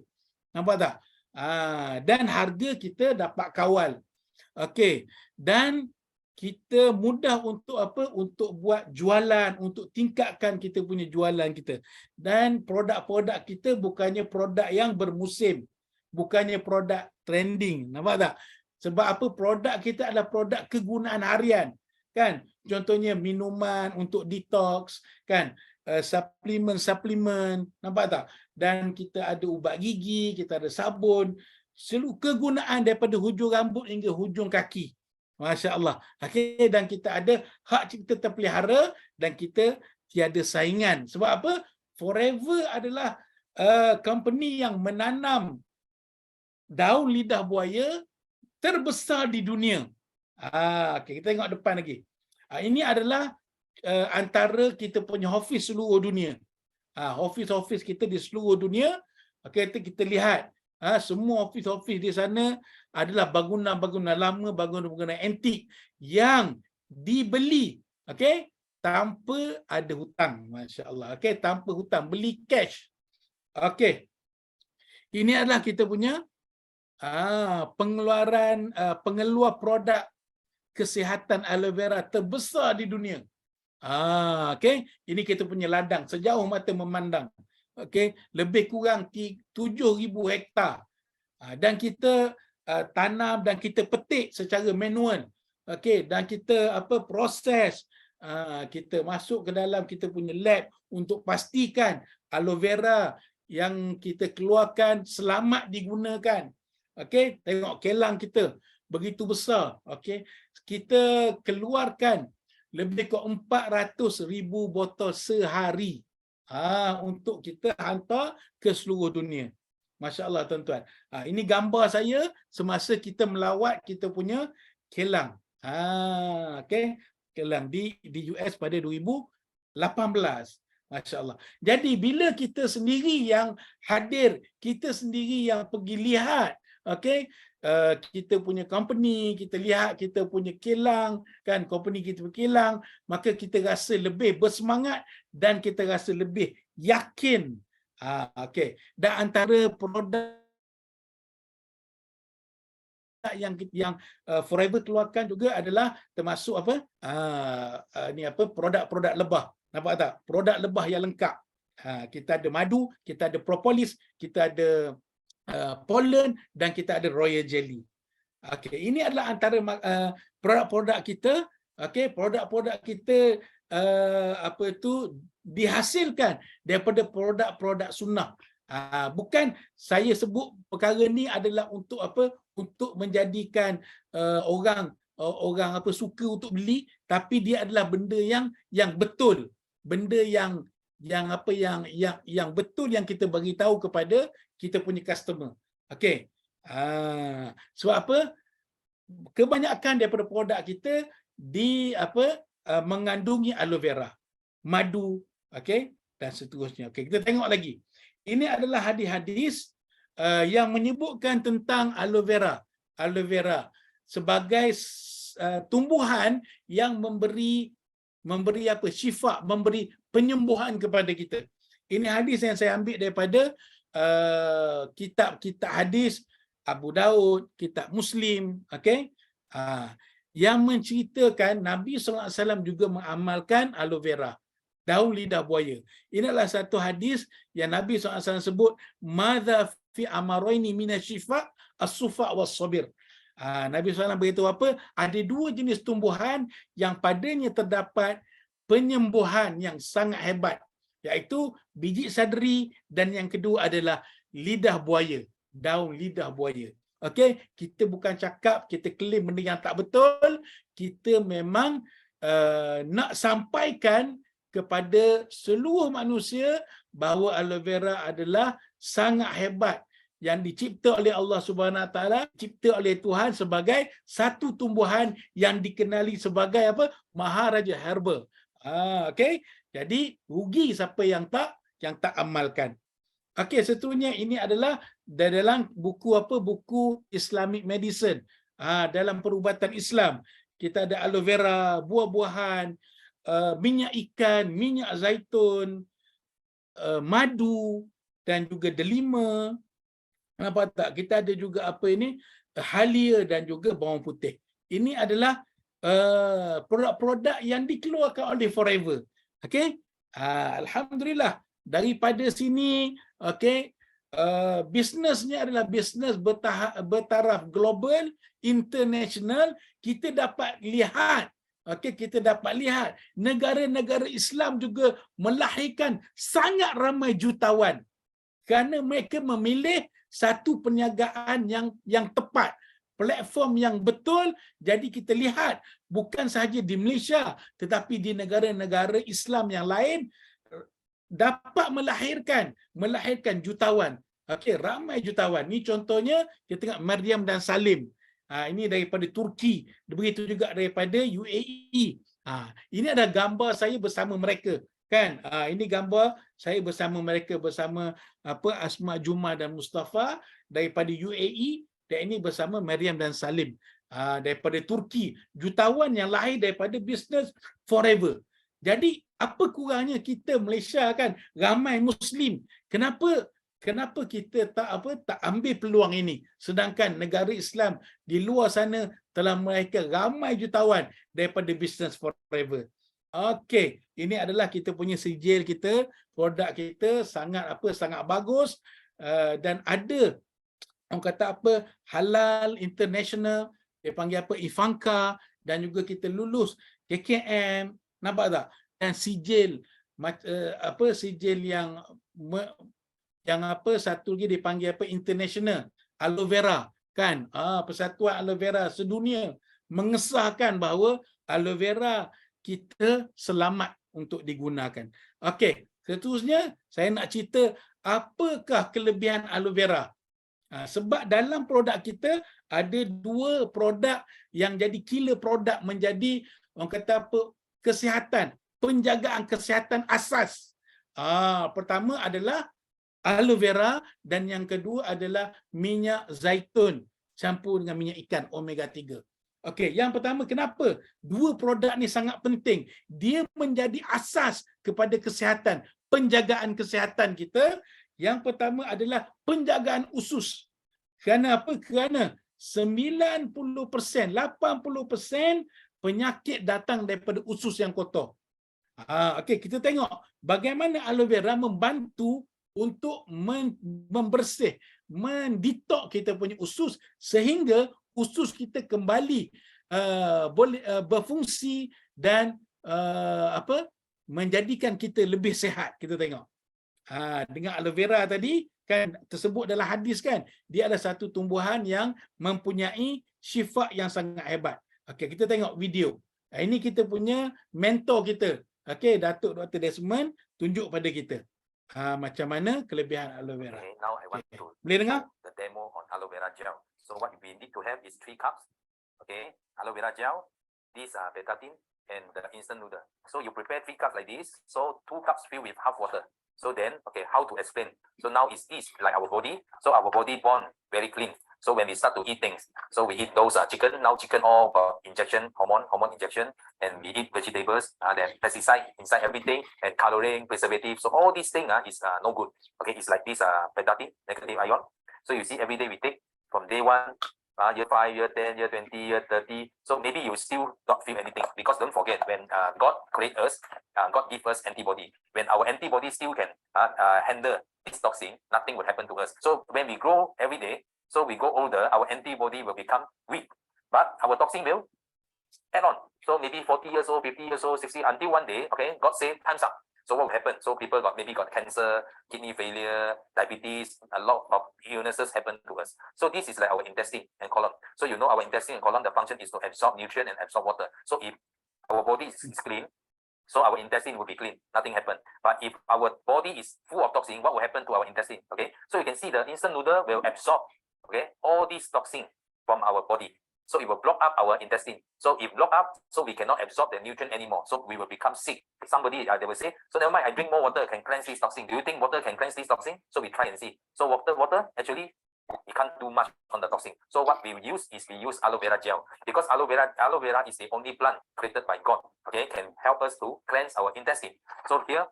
K: Nampak tak? Dan harga kita dapat kawal. Okey. Dan kita mudah untuk apa? Untuk buat jualan, untuk tingkatkan kita punya jualan kita. Dan produk-produk kita bukannya produk yang bermusim. Bukannya produk trending. Nampak tak? Sebab apa? Produk kita adalah produk kegunaan harian. Kan? Contohnya minuman untuk detox. Kan? Suplemen. Nampak tak? Dan kita ada ubat gigi, kita ada sabun. Seluruh kegunaan daripada hujung rambut hingga hujung kaki. Masya Allah. Okay, dan kita ada hak cipta terpelihara dan kita tiada saingan. Sebab apa? Forever adalah company yang menanam daun lidah buaya terbesar di dunia. Okay, kita tengok depan lagi. Ini adalah antara kita punya office seluruh dunia. Office kita di seluruh dunia. Okay, kita lihat. Semua office di sana adalah bangunan-bangunan lama, bangunan-bangunan antik yang dibeli, okey, tanpa ada hutang, masya-Allah. Okey, tanpa hutang, beli cash. Okey. Ini adalah kita punya pengeluar produk kesihatan aloe vera terbesar di dunia. Okey, ini kita punya ladang sejauh mata memandang. Okey, lebih kurang 7,000 hektar. Dan kita tanam dan kita petik secara manual. Okey, dan kita proses. Kita masuk ke dalam kita punya lab untuk pastikan aloe vera yang kita keluarkan selamat digunakan. Okey, tengok kelang kita begitu besar. Okey, kita keluarkan lebih kurang 400,000 botol sehari. Untuk kita hantar ke seluruh dunia. Masya Allah tuan-tuan. Ini gambar saya semasa kita melawat kita punya kelang. Okay. Kelang di US pada 2018. Masya Allah. Jadi bila kita sendiri yang hadir, kita sendiri yang pergi lihat, okay, kita punya company, kita lihat kita punya kilang, kan, company kita punya kilang, maka kita rasa lebih bersemangat dan kita rasa lebih yakin. Okey. Dan antara produk yang Forever keluarkan juga adalah termasuk produk-produk lebah. Nampak tak? Produk lebah yang lengkap. Kita ada madu, kita ada propolis, kita ada pollen dan kita ada royal jelly. Okey, ini adalah antara produk-produk kita. Okey, produk-produk kita dihasilkan daripada produk-produk sunnah. Bukan saya sebut perkara ni adalah untuk untuk menjadikan orang suka untuk beli, tapi dia adalah benda yang betul, benda yang betul yang kita bagi tahu kepada kita punya customer. Okey. Sebab apa? Kebanyakan daripada produk kita mengandungi aloe vera, madu, okey, dan seterusnya. Okey, kita tengok lagi. Ini adalah hadis-hadis yang menyebutkan tentang aloe vera. Aloe vera sebagai tumbuhan yang memberi syifa, memberi penyembuhan kepada kita. Ini hadis yang saya ambil daripada kitab-kitab hadis Abu Daud, kitab Muslim, okey. Yang menceritakan Nabi SAW juga mengamalkan aloe vera, daun lidah buaya. Ini adalah satu hadis yang Nabi SAW sebut, madza fi amaraini minasyifa as-sufa was-sabir. Nabi SAW beritahu apa? Ada dua jenis tumbuhan yang padanya terdapat penyembuhan yang sangat hebat, iaitu biji sadri, dan yang kedua adalah lidah buaya, daun lidah buaya. Okey, kita bukan cakap, kita claim benda yang tak betul, kita memang nak sampaikan kepada seluruh manusia bahawa aloe vera adalah sangat hebat, yang dicipta oleh Allah Subhanahu Wa Taala, dicipta oleh Tuhan sebagai satu tumbuhan yang dikenali sebagai Maharaja Herbal. Okey. Jadi rugi siapa yang tak amalkan. Okey, seterusnya ini adalah dalam buku apa? Buku Islamic Medicine. Dalam perubatan Islam. Kita ada aloe vera, buah-buahan, minyak ikan, minyak zaitun, madu dan juga delima. Nampak tak? Kita ada juga apa ini? Halia dan juga bawang putih. Ini adalah produk-produk yang dikeluarkan oleh Forever. Okey? Alhamdulillah. Daripada sini, okey, bisnesnya adalah bisnes bertaraf global, international. Kita dapat lihat, okey, kita dapat lihat negara-negara Islam juga melahirkan sangat ramai jutawan kerana mereka memilih satu perniagaan yang tepat, platform yang betul. Jadi kita lihat bukan sahaja di Malaysia tetapi di negara-negara Islam yang lain dapat melahirkan jutawan. Okey, ramai jutawan. Ni contohnya kita tengok Maryam dan Salim. Ini daripada Turki, begitu juga daripada UAE. Ini ada gambar saya bersama mereka, kan? Ini gambar saya bersama mereka, bersama Asma Juma dan Mustafa daripada UAE, dan ini bersama Maryam dan Salim daripada Turki. Jutawan yang lahir daripada bisnes Forever. Jadi apa kurangnya kita Malaysia, kan, ramai Muslim. Kenapa kita tak ambil peluang ini, sedangkan negara Islam di luar sana telah melahirkan ramai jutawan daripada bisnes Forever. Okey, ini adalah kita punya sijil kita, produk kita sangat bagus, dan ada orang kata halal international, dia panggil Ivanka, dan juga kita lulus KKM, nampak tak? Dan sijil sijil yang satu lagi dipanggil international aloe vera, kan? Persatuan aloe vera sedunia mengesahkan bahawa aloe vera kita selamat untuk digunakan. Okey, seterusnya saya nak cerita apakah kelebihan aloe vera. Sebab dalam produk kita ada dua produk yang jadi killer produk, menjadi orang kata kesihatan, penjagaan kesihatan asas. Pertama adalah aloe vera dan yang kedua adalah minyak zaitun campur dengan minyak ikan omega 3. Okey, yang pertama, kenapa dua produk ni sangat penting? Dia menjadi asas kepada kesihatan, penjagaan kesihatan kita. Yang pertama adalah penjagaan usus. Kerana apa? Kerana 90%, 80% penyakit datang daripada usus yang kotor. Okey, kita tengok bagaimana aloe vera membantu untuk membersih, menditok kita punya usus sehingga usus kita kembali boleh berfungsi dan menjadikan kita lebih sihat. Kita tengok. Dengan aloe vera tadi, kan, tersebut dalam hadis, kan, dia adalah satu tumbuhan yang mempunyai syifa yang sangat hebat. Okey, kita tengok video. Ini kita punya mentor kita. Okey, Datuk Dr. Desmond tunjuk pada kita macam mana kelebihan aloe vera.
L: Okay, now I want to
K: boleh dengar?
L: The demo on aloe vera gel. So what we need to have is 3 cups. Okay, aloe vera gel, this betadine, and the instant noodle. So you prepare 3 cups like this. So 2 cups filled with half water. So then, okay, how to explain? So now is this like our body? So our body born very clean. So when we start to eat things, so we eat those chicken. Now chicken all injection, hormone injection, and we eat vegetables. Then pesticide inside everything, and coloring, preservative. So all these things is no good. Okay, it's like this betadine, negative ion. So you see every day we take from day 1. Year 5, year 10, year 20, year 30. So maybe you still not feel anything, because don't forget, when God create us, God give us antibody. When our antibody still can handle this toxin, nothing will happen to us. So when we grow every day, so we go older, our antibody will become weak, but our toxin will add on. So maybe 40 years old, 50 years old, 60, until one day, okay, God say time's up. So what will happen? So people maybe got cancer, kidney failure, diabetes, a lot of illnesses happen to us. So this is like our intestine and colon. So you know our intestine and colon, the function is to absorb nutrient and absorb water. So if our body is clean, so our intestine will be clean, nothing happen. But if our body is full of toxin, what will happen to our intestine? Okay, so you can see the instant noodle will absorb, okay, all these toxin from our body. So it will block up our intestine. So if block up, so we cannot absorb the nutrient anymore. So we will become sick. Somebody, they will say, so never mind, I drink more water, can cleanse this toxin. Do you think water can cleanse this toxin? So we try and see. So water, actually, we can't do much on the toxin. So what we use is we use aloe vera gel, because aloe vera is the only plant created by God. Okay, can help us to cleanse our intestine. So here,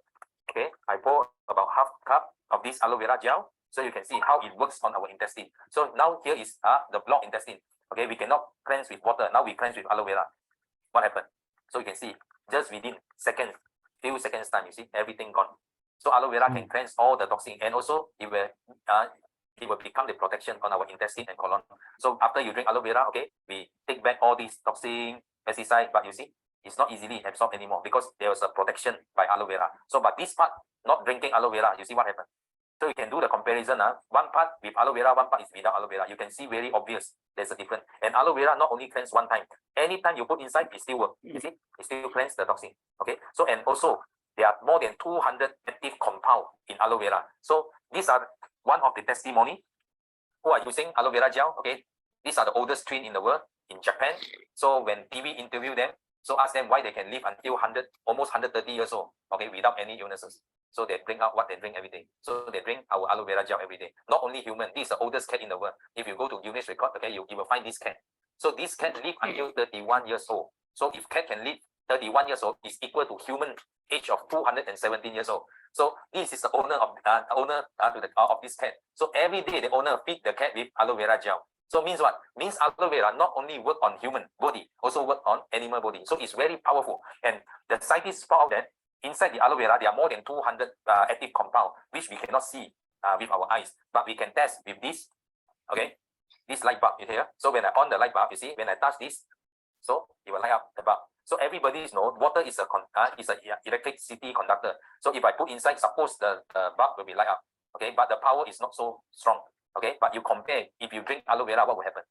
L: okay, I pour about half cup of this aloe vera gel, so you can see how it works on our intestine. So now here is the blocked intestine. Okay, we cannot cleanse with water. Now we cleanse with aloe vera. What happened? So you can see just within seconds, few seconds time, you see everything gone. So aloe vera can cleanse all the toxin, and also it will become the protection on our intestine and colon. So after you drink aloe vera, okay, we take back all these toxin, pesticide, but you see, it's not easily absorbed anymore because there was a protection by aloe vera. So, but this part, not drinking aloe vera, you see what happened? So you can do the comparison. One part with aloe vera, one part is without aloe vera. You can see very obvious there's a difference. And aloe vera not only cleanse one time. Anytime you put inside, it still works. You see, it still cleanse the toxin. Okay. So, and also there are more than 200 active compounds in aloe vera. So these are one of the testimony who are using aloe vera gel. Okay. These are the oldest tree in the world in Japan. So when TV interview them, so ask them why they can live until almost 130 years old, okay, without any illnesses. So they bring out what they drink every day. So they drink our aloe vera gel every day. Not only human, this is the oldest cat in the world. If you go to Guinness record, okay, you will find this cat. So this cat live until 31 years old. So if cat can live 31 years old, is equal to human age of 217 years old. So this is the owner of this cat. So every day the owner feed the cat with aloe vera gel. So means what? Means aloe vera not only work on human body, also work on animal body. So it's very powerful. And the scientists found out that inside the aloe vera, there are more than 200 active compounds, which we cannot see with our eyes. But we can test with this, okay? This light bulb here. So when I on the light bulb, you see, when I touch this, so it will light up the bulb. So everybody knows water is a electricity conductor. So if I put inside, suppose the bulb will be light up, okay? But the power is not so strong. Okay, but you compare, if you drink aloe vera, what will happen?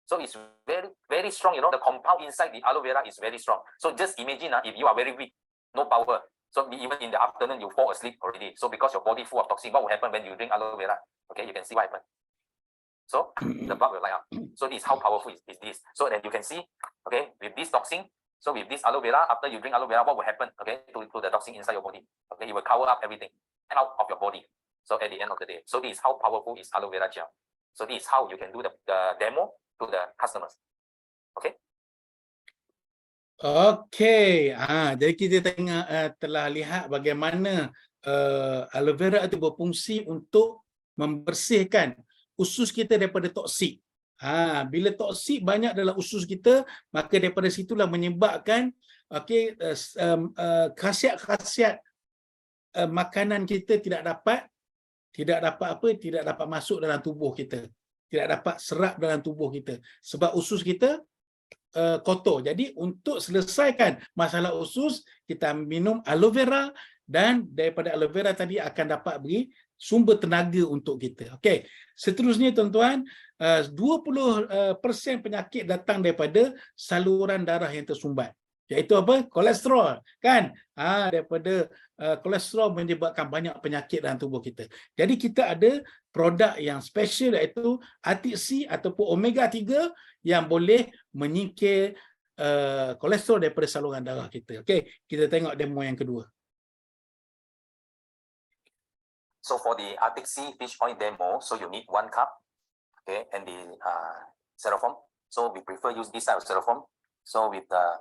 L: So it's very, very strong, you know, the compound inside the aloe vera is very strong. So just imagine if you are very weak, no power. So even in the afternoon, you fall asleep already. So because your body full of toxin, what will happen when you drink aloe vera? Okay, you can see what happened. So the bulb will light up. So this is how powerful is this. So then you can see, okay, with this toxin, so with this aloe vera, after you drink aloe vera, what will happen, okay, to the toxin inside your body? Okay, it will cover up everything out of your body. So at the end of the day, so this is how powerful is aloe vera gel. So this is how you can do the demo to the customers. Okay.
K: Okay, jadi kita telah lihat bagaimana aloe vera itu berfungsi untuk membersihkan usus kita daripada toksik. Bila toksik banyak dalam usus kita, maka daripada situlah menyebabkan khasiat-khasiat makanan kita tidak dapat masuk dalam tubuh kita, tidak dapat serap dalam tubuh kita sebab usus kita kotor. Jadi untuk selesaikan masalah usus, kita minum aloe vera, dan daripada aloe vera tadi akan dapat beri sumber tenaga untuk kita. Okey, seterusnya tuan-tuan, 20% penyakit datang daripada saluran darah yang tersumbat. Iaitu apa? Kolesterol, kan? Daripada kolesterol menyebabkan banyak penyakit dalam tubuh kita. Jadi kita ada produk yang special, iaitu Arctic Sea ataupun omega 3 yang boleh menyingkir kolesterol daripada saluran darah kita. Okey, kita tengok demo yang kedua.
L: So for the Arctic Sea fish oil demo, so you need 1 cup, okay, and the styrofoam. So we prefer use this type of styrofoam. So with the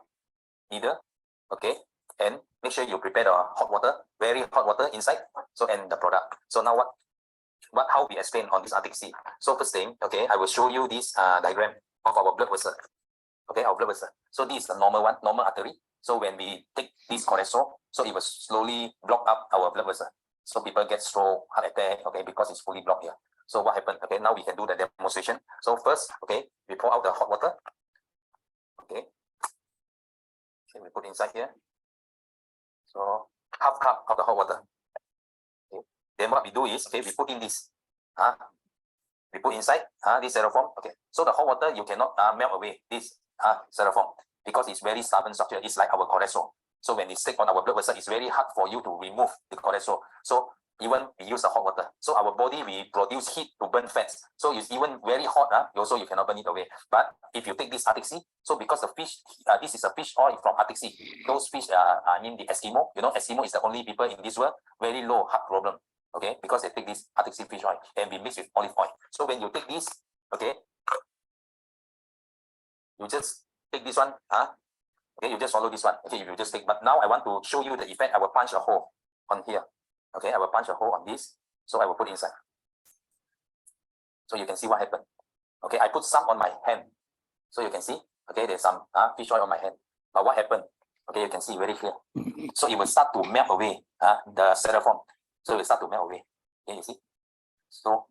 L: needle, okay, and make sure you prepare the hot water, very hot water inside. So and the product. So now how we explain on this Arctic Sea. So first thing, okay, I will show you this diagram of our blood vessel. Okay, our blood vessel. So this is the normal one, normal artery. So when we take this cholesterol, so it will slowly block up our blood vessel. So people get stroke, heart attack, okay, because it's fully blocked here. So what happened? Okay, now we can do the demonstration. So first, okay, we pour out the hot water. Okay. Okay, we put inside here. So half cup of the hot water. Okay. Then what we do is, okay, we put in this. We put inside this styrofoam. Okay. So the hot water you cannot melt away this styrofoam because it's very stubborn structure. It's like our cholesterol. So when it's stick on our blood vessel, it's very hard for you to remove the cholesterol. So even we use the hot water. So our body, we produce heat to burn fats. So it's even very hot, you cannot burn it away. But if you take this Arctic Sea, so because the fish, this is a fish oil from Arctic Sea. Those fish, I mean the Eskimo, Eskimo is the only people in this world, very low heart problem, okay? Because they take this Arctic Sea fish oil and be mixed with olive oil. So when you take this, okay, you just take this one, okay, you just swallow this one. Okay, you just take, but now I want to show you the effect. I will punch a hole on here. Okay, I will punch a hole on this. So I will put inside. So you can see what happened. Okay, I put some on my hand. So you can see, okay, there's some fish oil on my hand. But what happened? Okay, you can see very clear. So it will start to melt away, the styrofoam. So it will start to melt away. Okay, you see? So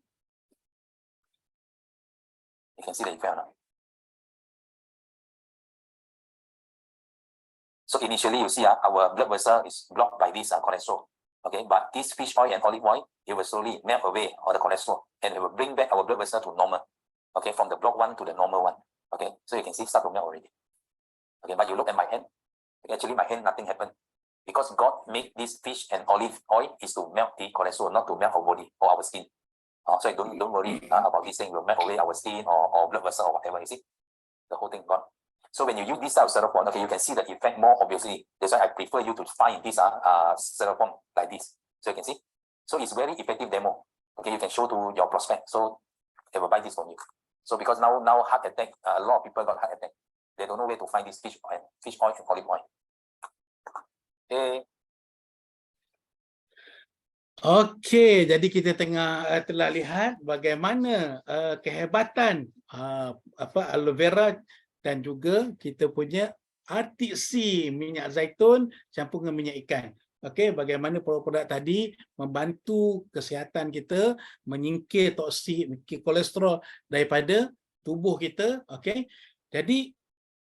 L: you can see the effect now. So initially, you see, our blood vessel is blocked by this cholesterol. Okay, but this fish oil and olive oil, it will slowly melt away all the cholesterol, and it will bring back our blood vessel to normal. Okay, from the blocked one to the normal one. Okay, so you can see start to melt already. Okay, but you look at my hand. Actually, my hand, nothing happened. Because God made this fish and olive oil is to melt the cholesterol, not to melt our body or our skin. So don't worry about this thing will melt away our skin or blood vessel or whatever, you see. The whole thing gone. So when you use this type of styrofoam, okay, you can see the effect more obviously. That's why I prefer you to find this styrofoam like this. So you can see. So it's very effective demo. Okay, you can show to your prospect. So they will buy this from you. So because now heart attack, a lot of people got heart attack. They don't know where to find this fish oil and olive oil. Okay.
K: Okey, jadi kita telah lihat bagaimana kehebatan aloe vera dan juga kita punya Arctic Sea minyak zaitun campur dengan minyak ikan. Okey, bagaimana produk-produk tadi membantu kesihatan kita, menyingkir toksik, menyingkir kolesterol daripada tubuh kita. Okey, jadi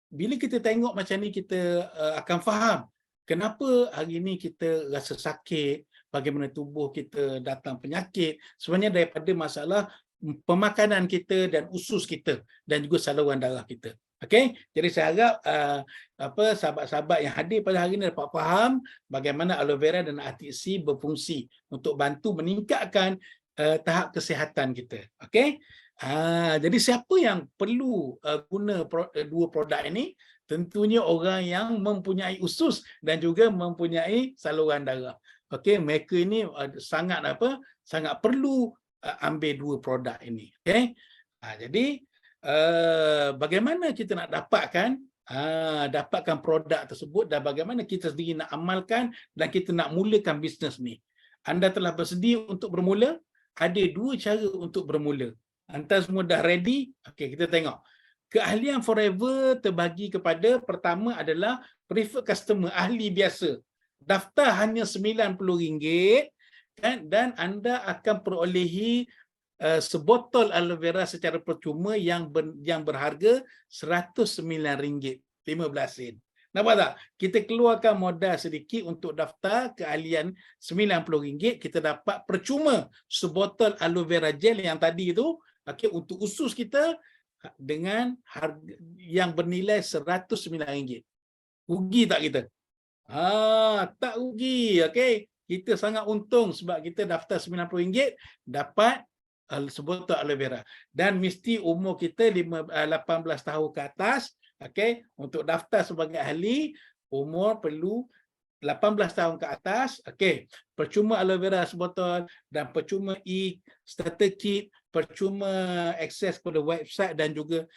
K: bila kita tengok macam ni, kita akan faham kenapa hari ni kita rasa sakit, bagaimana tubuh kita datang penyakit, sebenarnya daripada masalah pemakanan kita dan usus kita dan juga saluran darah kita. Okey, jadi saya harap sahabat-sahabat yang hadir pada hari ini dapat faham bagaimana aloe vera dan Arctic Sea berfungsi untuk bantu meningkatkan tahap kesihatan kita. Okey, jadi siapa yang perlu guna dua produk ini? Tentunya orang yang mempunyai usus dan juga mempunyai saluran darah. Okey, mereka ini sangat perlu ambil dua produk ini. Okey, jadi bagaimana kita nak dapatkan produk tersebut dan bagaimana kita sendiri nak amalkan dan kita nak mulakan bisnes ni. Anda telah bersedia untuk bermula? Ada dua cara untuk bermula. Anda semua dah ready? Okey, kita tengok. Keahlian forever terbagi kepada, pertama adalah preferred customer, ahli biasa. Daftar hanya RM90 kan, dan anda akan perolehi sebotol aloe vera secara percuma yang berharga RM109.15. Nampak tak? Kita keluarkan modal sedikit untuk daftar keahlian RM90, kita dapat percuma sebotol aloe vera gel yang tadi itu, okey, untuk usus kita dengan harga yang bernilai RM109. Rugi tak kita? Tak rugi. Okey, kita sangat untung sebab kita daftar RM90 dapat sebotol aloe vera, dan mesti umur kita 18 tahun ke atas. Okey, untuk daftar sebagai ahli umur perlu 18 tahun ke atas. Okey, percuma aloe vera sebotol dan percuma starter kit, percuma akses kepada website dan juga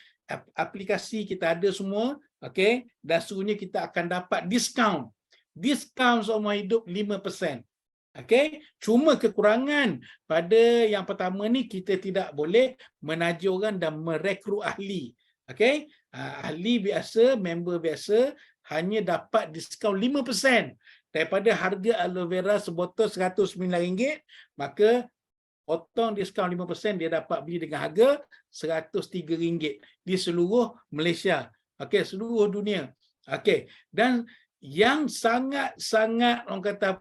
K: aplikasi kita ada semua. Okey, dan seterusnya kita akan dapat diskaun seumur hidup 5%. Okey, cuma kekurangan pada yang pertama ni, kita tidak boleh menaja orang dan merekrut ahli. Okey, ahli biasa, member biasa hanya dapat diskaun 5% daripada harga aloe vera sebotol RM109, maka potong diskaun 5%, dia dapat beli dengan harga RM103 di seluruh Malaysia. Okey, seluruh dunia. Okey, dan yang sangat orang kata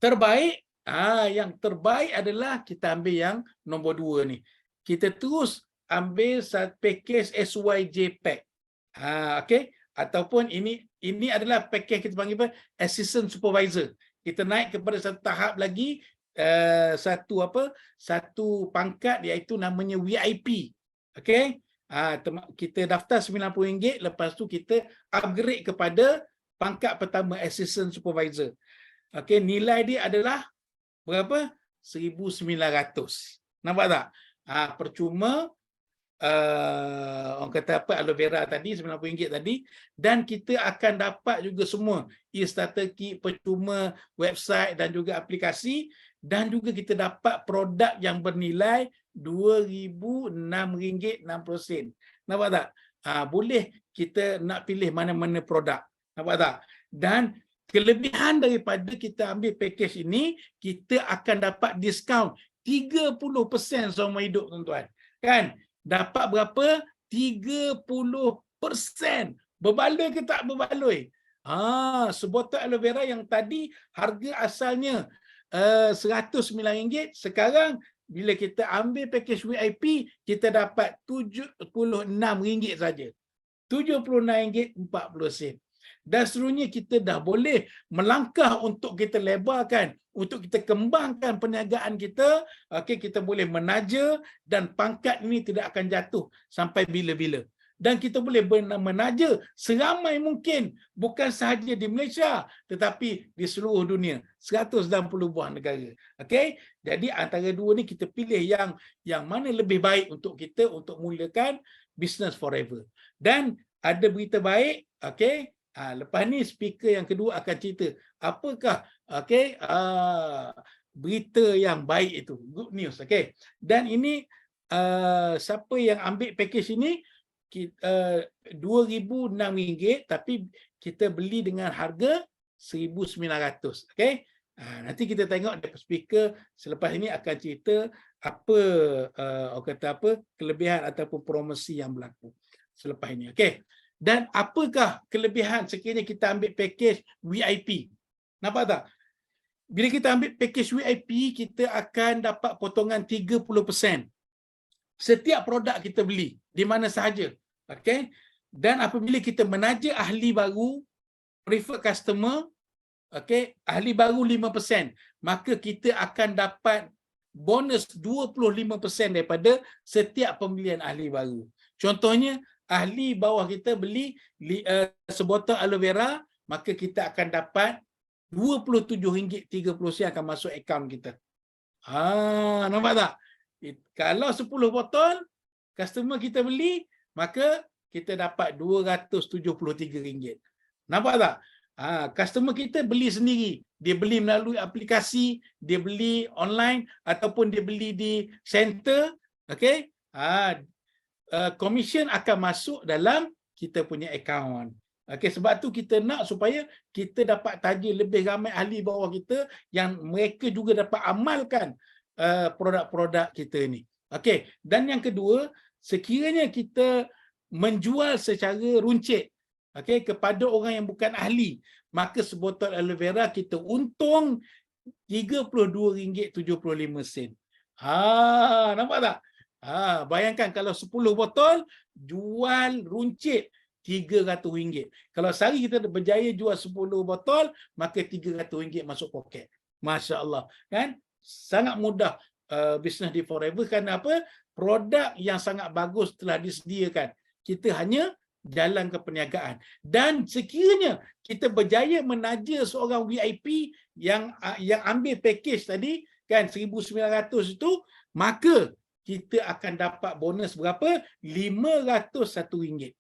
K: terbaik, yang terbaik adalah kita ambil yang nombor 2 ni. Kita terus ambil package SYJ pack. Okey, ataupun ini adalah package kita panggil Assistant Supervisor. kita naik kepada satu tahap lagi, satu pangkat, iaitu namanya VIP. Okey, kita daftar RM90, lepas tu kita upgrade kepada pangkat pertama assistant supervisor. Okey, nilai dia adalah berapa? 1,900. Nampak tak? Percuma orang kata apa, aloe vera tadi RM90 tadi, dan kita akan dapat juga semua e-starter kit percuma, website dan juga aplikasi, dan juga kita dapat produk yang bernilai RM2,006.60. Nampak tak? Boleh kita nak pilih mana-mana produk. Nampak tak? Dan kelebihan daripada kita ambil package ini, kita akan dapat diskaun 30% seumur hidup, tuan-tuan. Kan? Dapat berapa? 30%. Berbaloi ke tak berbaloi? Sebotol aloe vera yang tadi harga asalnya RM109, sekarang bila kita ambil package VIP, kita dapat RM76 saja. RM76.40. Dan seterusnya kita dah boleh melangkah untuk kita lebarkan, untuk kita kembangkan perniagaan kita. Okey, kita boleh menaja dan pangkat ini tidak akan jatuh sampai bila-bila. Dan kita boleh menaja seramai mungkin, bukan sahaja di Malaysia tetapi di seluruh dunia, 190 buah negara. Okey, jadi antara dua ni kita pilih yang mana lebih baik untuk kita untuk mulakan business forever. Dan ada berita baik, okey. Lepas ni speaker yang kedua akan cerita apakah berita yang baik itu, good news. Okay, dan ini siapa yang ambil package ini RM2,006, tapi kita beli dengan harga RM1,900. Okay, nanti kita tengok dari speaker selepas ini akan cerita apa orang kata apa kelebihan ataupun promosi yang berlaku selepas ini. Okay. Dan apakah kelebihan sekiranya kita ambil package VIP? Nampak tak? Bila kita ambil package VIP, kita akan dapat potongan 30%. Setiap produk kita beli, di mana sahaja. Okay? Dan apabila kita menaja ahli baru, preferred customer, okay, ahli baru 5%, maka kita akan dapat bonus 25% daripada setiap pembelian ahli baru. Contohnya, ahli bawah kita beli sebotol aloe vera, maka kita akan dapat RM27.30 akan masuk akaun kita. Nampak tak? Kalau 10 botol customer kita beli, maka kita dapat RM273. Nampak tak? Customer kita beli sendiri. Dia beli melalui aplikasi, dia beli online ataupun dia beli di center. Okay? Commission akan masuk dalam kita punya akaun. Okey, sebab tu kita nak supaya kita dapat taja lebih ramai ahli bawah kita yang mereka juga dapat amalkan produk-produk kita ni. Okey, dan yang kedua, sekiranya kita menjual secara runcit, okey, kepada orang yang bukan ahli, maka sebotol aloe vera kita untung RM32.75. Nampak tak? Bayangkan kalau 10 botol jual runcit RM300. Kalau sehari kita berjaya jual 10 botol, maka RM300 masuk poket. Masya Allah, kan? Sangat mudah business di Forever. Kerana apa? Produk yang sangat bagus telah disediakan. Kita hanya jalan ke perniagaan. Dan sekiranya kita berjaya menaja seorang VIP yang ambil package tadi, kan, RM1,900 itu, maka kita akan dapat bonus berapa? RM501.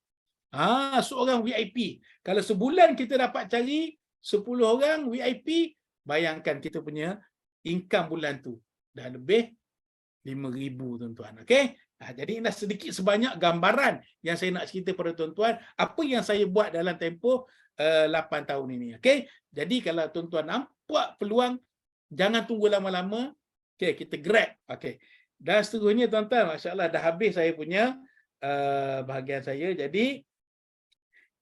K: Seorang VIP. Kalau sebulan kita dapat cari 10 orang VIP, bayangkan kita punya income bulan tu dah lebih RM5,000, tuan-tuan. Okey? Jadi ini sedikit sebanyak gambaran yang saya nak cerita pada tuan-tuan apa yang saya buat dalam tempoh 8 tahun ini. Okey? Jadi kalau tuan-tuan nampak peluang, jangan tunggu lama-lama. Okey, kita grab. Okey. Dan seterusnya, tuan-tuan, masya-Allah dah habis saya punya bahagian saya. Jadi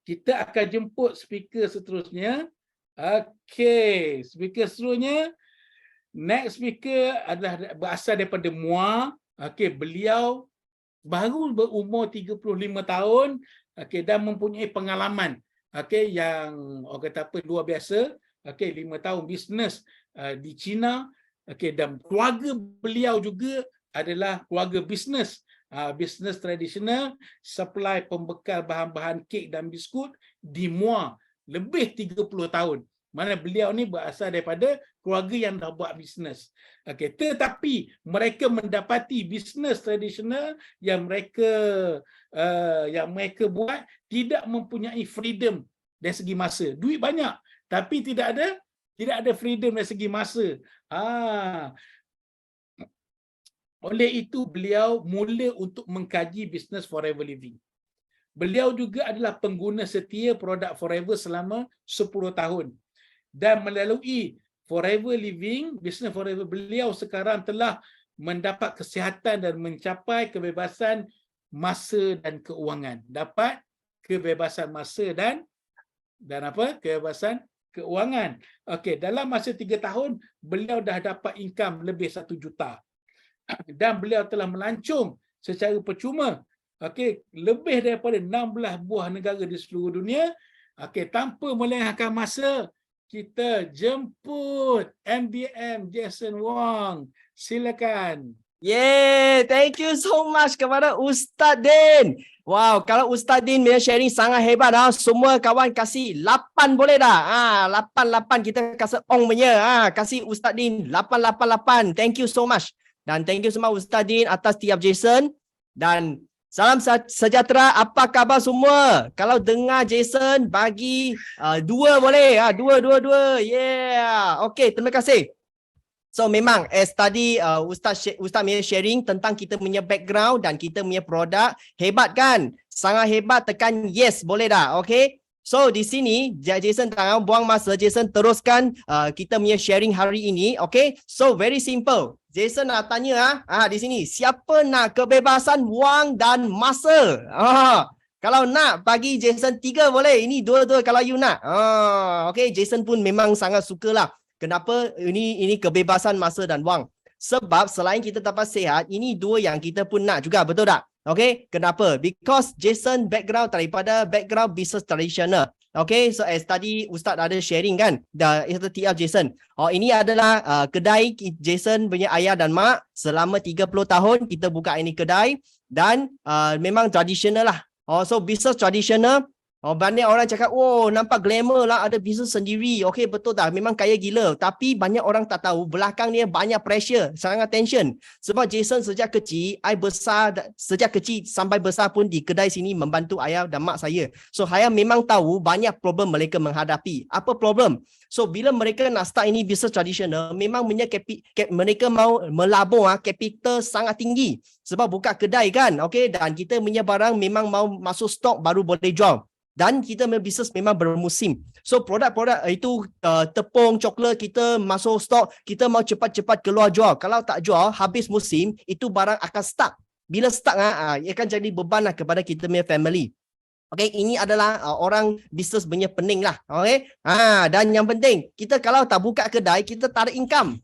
K: kita akan jemput speaker seterusnya. Okey, speaker seterusnya, next speaker adalah berasal daripada Muar. Okey, beliau baru berumur 35 tahun, okey, dan mempunyai pengalaman, okey, yang orang kata apa, luar biasa. okey, 5 tahun bisnes di China, okey, dan keluarga beliau juga adalah keluarga bisnes. Bisnes tradisional, supply pembekal bahan-bahan kek dan biskut di Muar lebih 30 tahun. Mana beliau ni berasal daripada keluarga yang dah buat bisnes. Okey, tetapi mereka mendapati bisnes tradisional yang mereka buat tidak mempunyai freedom dari segi masa. Duit banyak tapi tidak ada freedom dari segi masa. Oleh itu beliau mula untuk mengkaji bisnes Forever Living. Beliau juga adalah pengguna setia produk Forever selama 10 tahun. Dan melalui Forever Living, bisnes Forever beliau sekarang telah mendapat kesihatan dan mencapai kebebasan masa dan keuangan. Dapat kebebasan masa dan kebebasan keuangan. Okey, dalam masa 3 tahun beliau dah dapat income lebih 1 juta. Dan beliau telah melancong secara percuma, okey, lebih daripada 16 buah negara di seluruh dunia. Okey, tanpa melengahkan masa, kita jemput MDM Jason Wong. Silakan.
J: Yeah, thank you so much kepada Ustaz Din. Wow, kalau Ustaz Din punya sharing sangat hebat dah. Semua kawan kasih 8 boleh dah. 8 kita kasih Ong punya. Kasih Ustaz Din 8. Thank you so much. Dan thank you semua Ustaz Din atas tiap Jason. Dan salam sejahtera. Apa khabar semua? Kalau dengar Jason bagi 2 boleh. 2. Yeah. Okay, terima kasih. So memang as tadi Ustaz punya sharing tentang kita punya background dan kita punya produk. Hebat kan? Sangat hebat. Tekan yes boleh dah. Okay. So di sini Jason jangan buang masa. Jason teruskan kita punya sharing hari ini. Okay. So very simple. Jason nak tanya di sini, siapa nak kebebasan wang dan masa? Kalau nak bagi Jason 3 boleh. Ini 2 kalau you nak. Okay, Jason pun memang sangat sukalah. Kenapa? Ini kebebasan masa dan wang. Sebab selain kita dapat sihat, ini 2 yang kita pun nak juga, betul tak? Okay, kenapa? Because Jason background daripada background business traditional. Okay, so as tadi Ustaz ada sharing kan, itu TF Jason. Ini adalah kedai Jason punya ayah dan mak. Selama 30 tahun kita buka ini kedai dan memang traditional lah. So business traditional. Banyak orang cakap, oh nampak glamour lah, ada bisnes sendiri. Okay, betul dah, memang kaya gila. Tapi banyak orang tak tahu, belakang dia banyak pressure, sangat tension. Sebab Jason sejak kecil sampai besar pun di kedai sini membantu ayah dan mak saya. So saya memang tahu banyak problem mereka menghadapi. Apa problem? So bila mereka nak start ini bisnes tradisional, memang mereka mau melabur capital sangat tinggi. Sebab buka kedai kan, okay, dan kita punya barang memang mau masuk stok baru boleh jual. Dan kita punya bisnes memang bermusim. So produk-produk itu tepung, coklat kita masuk stok, kita mau cepat-cepat keluar jual. Kalau tak jual, habis musim, itu barang akan stuck. Bila stuck, ia akan jadi beban kepada kita punya family. Okay, ini adalah orang bisnes punya pening lah. Okay, dan yang penting, kita kalau tak buka kedai, kita tak ada income.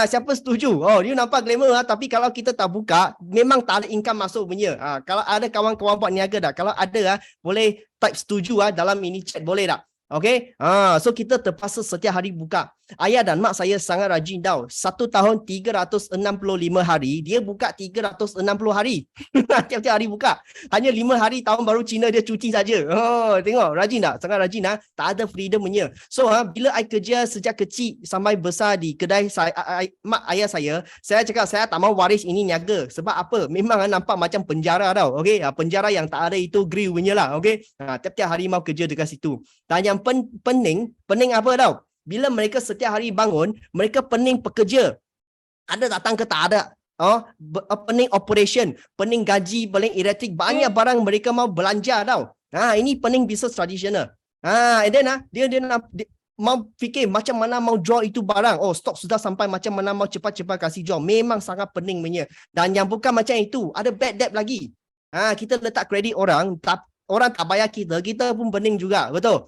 J: Siapa setuju? Dia nampak glamour tapi kalau kita tak buka, memang tak ada income masuk punya. Kalau ada kawan-kawan buat niaga dah, kalau ada boleh type setuju dalam ini chat boleh tak? Okay, so kita terpaksa setiap hari buka. Ayah dan mak saya sangat rajin tau. 1 tahun 365 hari, dia buka 360 hari. Tiap-tiap hari buka. Hanya 5 hari tahun baru Cina dia cuti saja. Tengok, rajin tak? Sangat rajin tak ada freedom punya. So bila I kerja sejak kecil sampai besar di kedai mak ayah saya cakap saya tak mau waris ini niaga. Sebab apa? Memang nampak macam penjara tau. Okay, penjara yang tak ada itu grill punya lah. Okay, tiap-tiap hari mau kerja dekat situ. Dan yang pening apa tau? Bila mereka setiap hari bangun, mereka pening pekerja. Ada datang ke tak ada. Pening operation, pening gaji, pening elektrik, banyak barang mereka mau belanja tau. Ini pening bisnes tradisional. And then dia mau fikir macam mana mau jual itu barang. Stok sudah sampai, macam mana mau cepat-cepat kasih jual. Memang sangat pening punya. Dan yang bukan macam itu, ada bad debt lagi. Kita letak kredit orang tak bayar kita pun pening juga, betul?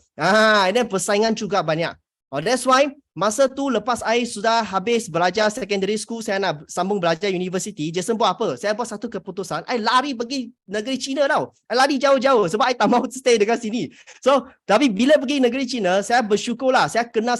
J: Dan persaingan juga banyak. That's why masa tu lepas I sudah habis belajar secondary school, saya nak sambung belajar university. Jason buat apa? Saya buat satu keputusan. I lari pergi negeri China tau. I lari jauh-jauh sebab I tak mahu stay dekat sini. So, tapi bila pergi negeri China, saya bersyukurlah. Saya kenal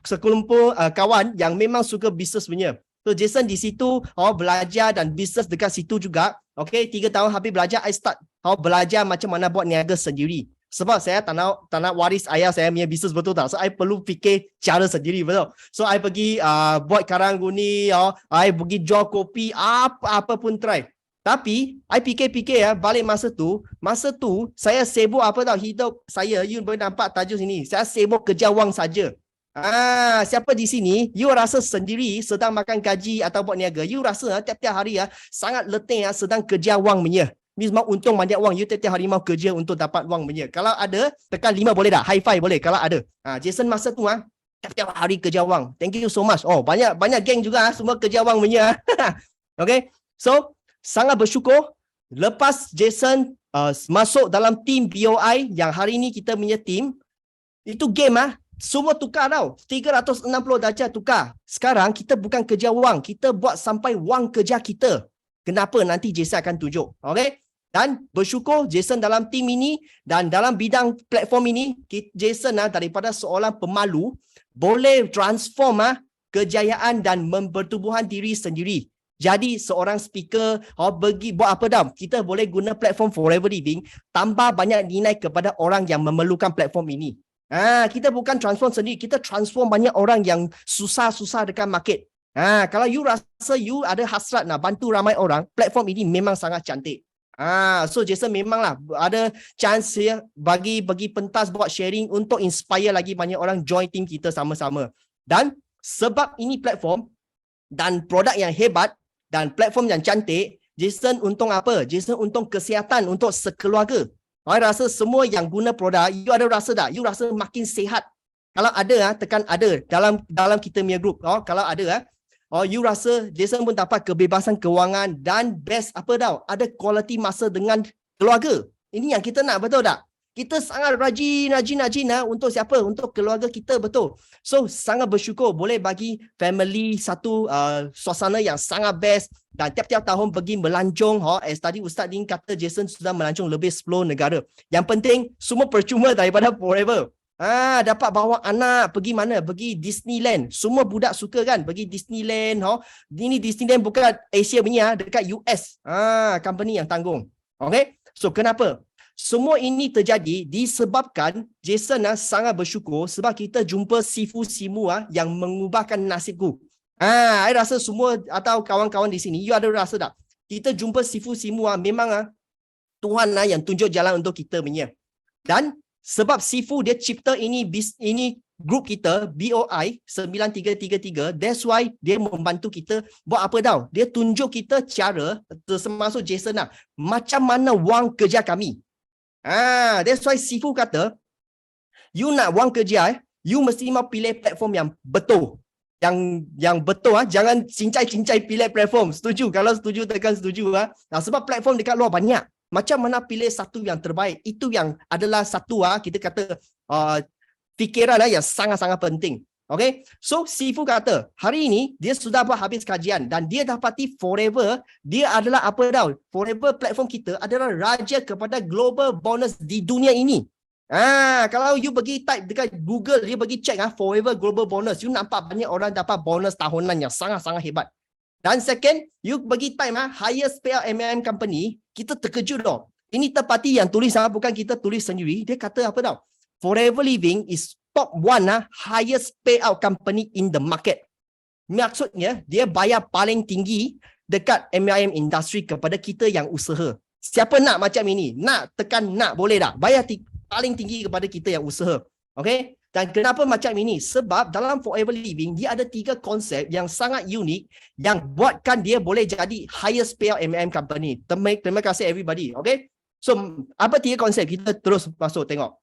J: sekelompok kawan yang memang suka bisnes punya. So, Jason di situ belajar dan bisnes dekat situ juga. Okay, 3 tahun habis belajar, I start belajar macam mana buat niaga sendiri. Sebab saya tak nak waris ayah saya punya bisnes, betul tak? So, I perlu fikir cara sendiri, betul? So, I pergi buat karang guni, I pergi jual kopi, apa pun try. Tapi, I fikir-fikir balik masa tu saya sibuk apa tau, hidup saya, you boleh nampak tajuk sini, saya sibuk kerja wang saja. Siapa di sini, you rasa sendiri sedang makan gaji atau buat niaga, you rasa tiap-tiap hari sangat letih sedang kerja wang punya. Ni memang untung banyak wang, you tiap-tiap hari mau kerja untuk dapat wang punya. Kalau ada, tekan 5 boleh tak? High five boleh kalau ada. Jason masa tu tiap-tiap hari kerja wang. Thank you so much. Banyak geng juga semua kerja wang punya. Okay. So, sangat bersyukur lepas Jason masuk dalam team BOI yang hari ni kita punya team, itu game semua tukar tau. 360 darjah tukar. Sekarang kita bukan kerja wang, kita buat sampai wang kerja kita. Kenapa? Nanti Jason akan tunjuk. Okay? Dan bersyukur Jason dalam tim ini dan dalam bidang platform ini, Jason daripada seorang pemalu boleh transform kejayaan dan mempertubuhan diri sendiri. Jadi seorang speaker pergi buat apa dah? Kita boleh guna platform Forever Living, tambah banyak nilai kepada orang yang memerlukan platform ini. Kita bukan transform sendiri, kita transform banyak orang yang susah-susah dekat market. Kalau you rasa you ada hasrat nak bantu ramai orang, platform ini memang sangat cantik. So Jason memanglah ada chance bagi pentas buat sharing untuk inspire lagi banyak orang join team kita sama-sama. Dan sebab ini platform dan produk yang hebat dan platform yang cantik, Jason untung apa? Jason untung kesihatan untuk sekeluarga. I rasa semua yang guna produk, you ada rasa tak? You rasa makin sihat. Kalau ada tekan ada dalam kita punya group. Kalau ada you rasa Jason pun dapat kebebasan kewangan dan best apa tau? Ada quality masa dengan keluarga. Ini yang kita nak, betul tak? Kita sangat rajin untuk siapa? Untuk keluarga kita, betul. So, sangat bersyukur boleh bagi family satu suasana yang sangat best dan tiap-tiap tahun pergi melancong. As tadi Ustaz Din kata Jason sudah melancong lebih 10 negara. Yang penting, semua percuma daripada Forever. Dapat bawa anak pergi mana? Pergi Disneyland. Semua budak suka kan pergi Disneyland. Ini Disneyland bukan Asia punya, dekat US. Company yang tanggung. Okay? So kenapa? Semua ini terjadi disebabkan Jason sangat bersyukur sebab kita jumpa Sifu Simu yang mengubahkan nasibku. I rasa semua atau kawan-kawan di sini, you ada rasa tak? Kita jumpa Sifu Simu memang Tuhan yang tunjuk jalan untuk kita punya. Dan sebab Sifu dia cipta ini grup kita BOI 9333, that's why dia membantu kita buat apa tau? Dia tunjuk kita cara termasuk Jason macam mana wang kerja kami. That's why Sifu kata you nak wang kerja you mesti mau pilih platform yang betul. Yang betul jangan cincai-cincai pilih platform. Setuju? Kalau setuju tekan setuju sebab platform dekat luar banyak. Macam mana pilih satu yang terbaik? Itu yang adalah satu kita kata fikiran yang sangat-sangat penting. Okay? So Sifu kata hari ini dia sudah buat habis kajian dan dia dapati Forever dia adalah apa tau? Forever platform kita adalah raja kepada global bonus di dunia ini. Kalau you pergi type dekat Google, dia pergi check Forever global bonus, you nampak banyak orang dapat bonus tahunan yang sangat-sangat hebat. Dan second, you bagi time highest payout MLM company, kita terkejut tau. Ini tepati yang tulis bukan kita tulis sendiri. Dia kata apa tau? Forever Living is top 1 highest payout company in the market. Maksudnya, dia bayar paling tinggi dekat MLM industry kepada kita yang usaha. Siapa nak macam ini? Nak tekan nak boleh tak? Bayar paling tinggi kepada kita yang usaha. Okay? Dan kenapa macam ini? Sebab dalam Forever Living, dia ada 3 konsep yang sangat unik yang buatkan dia boleh jadi highest payout MLM company. Terima kasih everybody. Okay? So, apa 3 konsep? Kita terus masuk tengok.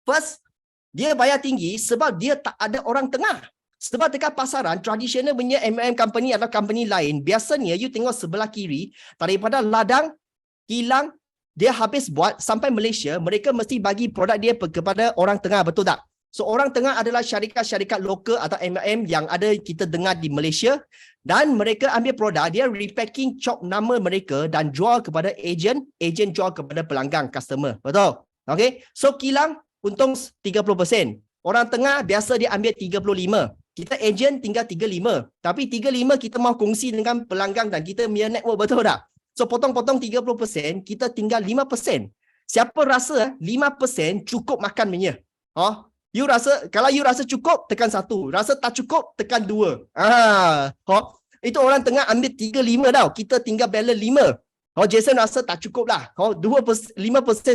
J: First, dia bayar tinggi sebab dia tak ada orang tengah. Sebab dekat pasaran, tradisional punya MLM company atau company lain, biasanya you tengok sebelah kiri, daripada ladang, kilang, dia habis buat sampai Malaysia, mereka mesti bagi produk dia kepada orang tengah, betul tak? So orang tengah adalah syarikat-syarikat lokal atau MLM yang ada kita dengar di Malaysia dan mereka ambil produk, dia repacking chop nama mereka dan jual kepada ejen jual kepada pelanggan, customer. Betul? Okay? So kilang untung 30%. Orang tengah biasa dia ambil 35%. Kita ejen tinggal 35%. Tapi 35% kita mau kongsi dengan pelanggan dan kita punya network, betul tak? So potong-potong 30%, kita tinggal 5%. Siapa rasa 5% cukup makan punya? Oh, you rasa, kalau you rasa cukup, tekan 1. Rasa tak cukup, tekan 2. Itu orang tengah ambil 35 tau. Kita tinggal balance 5. Jason rasa tak cukup lah. 5%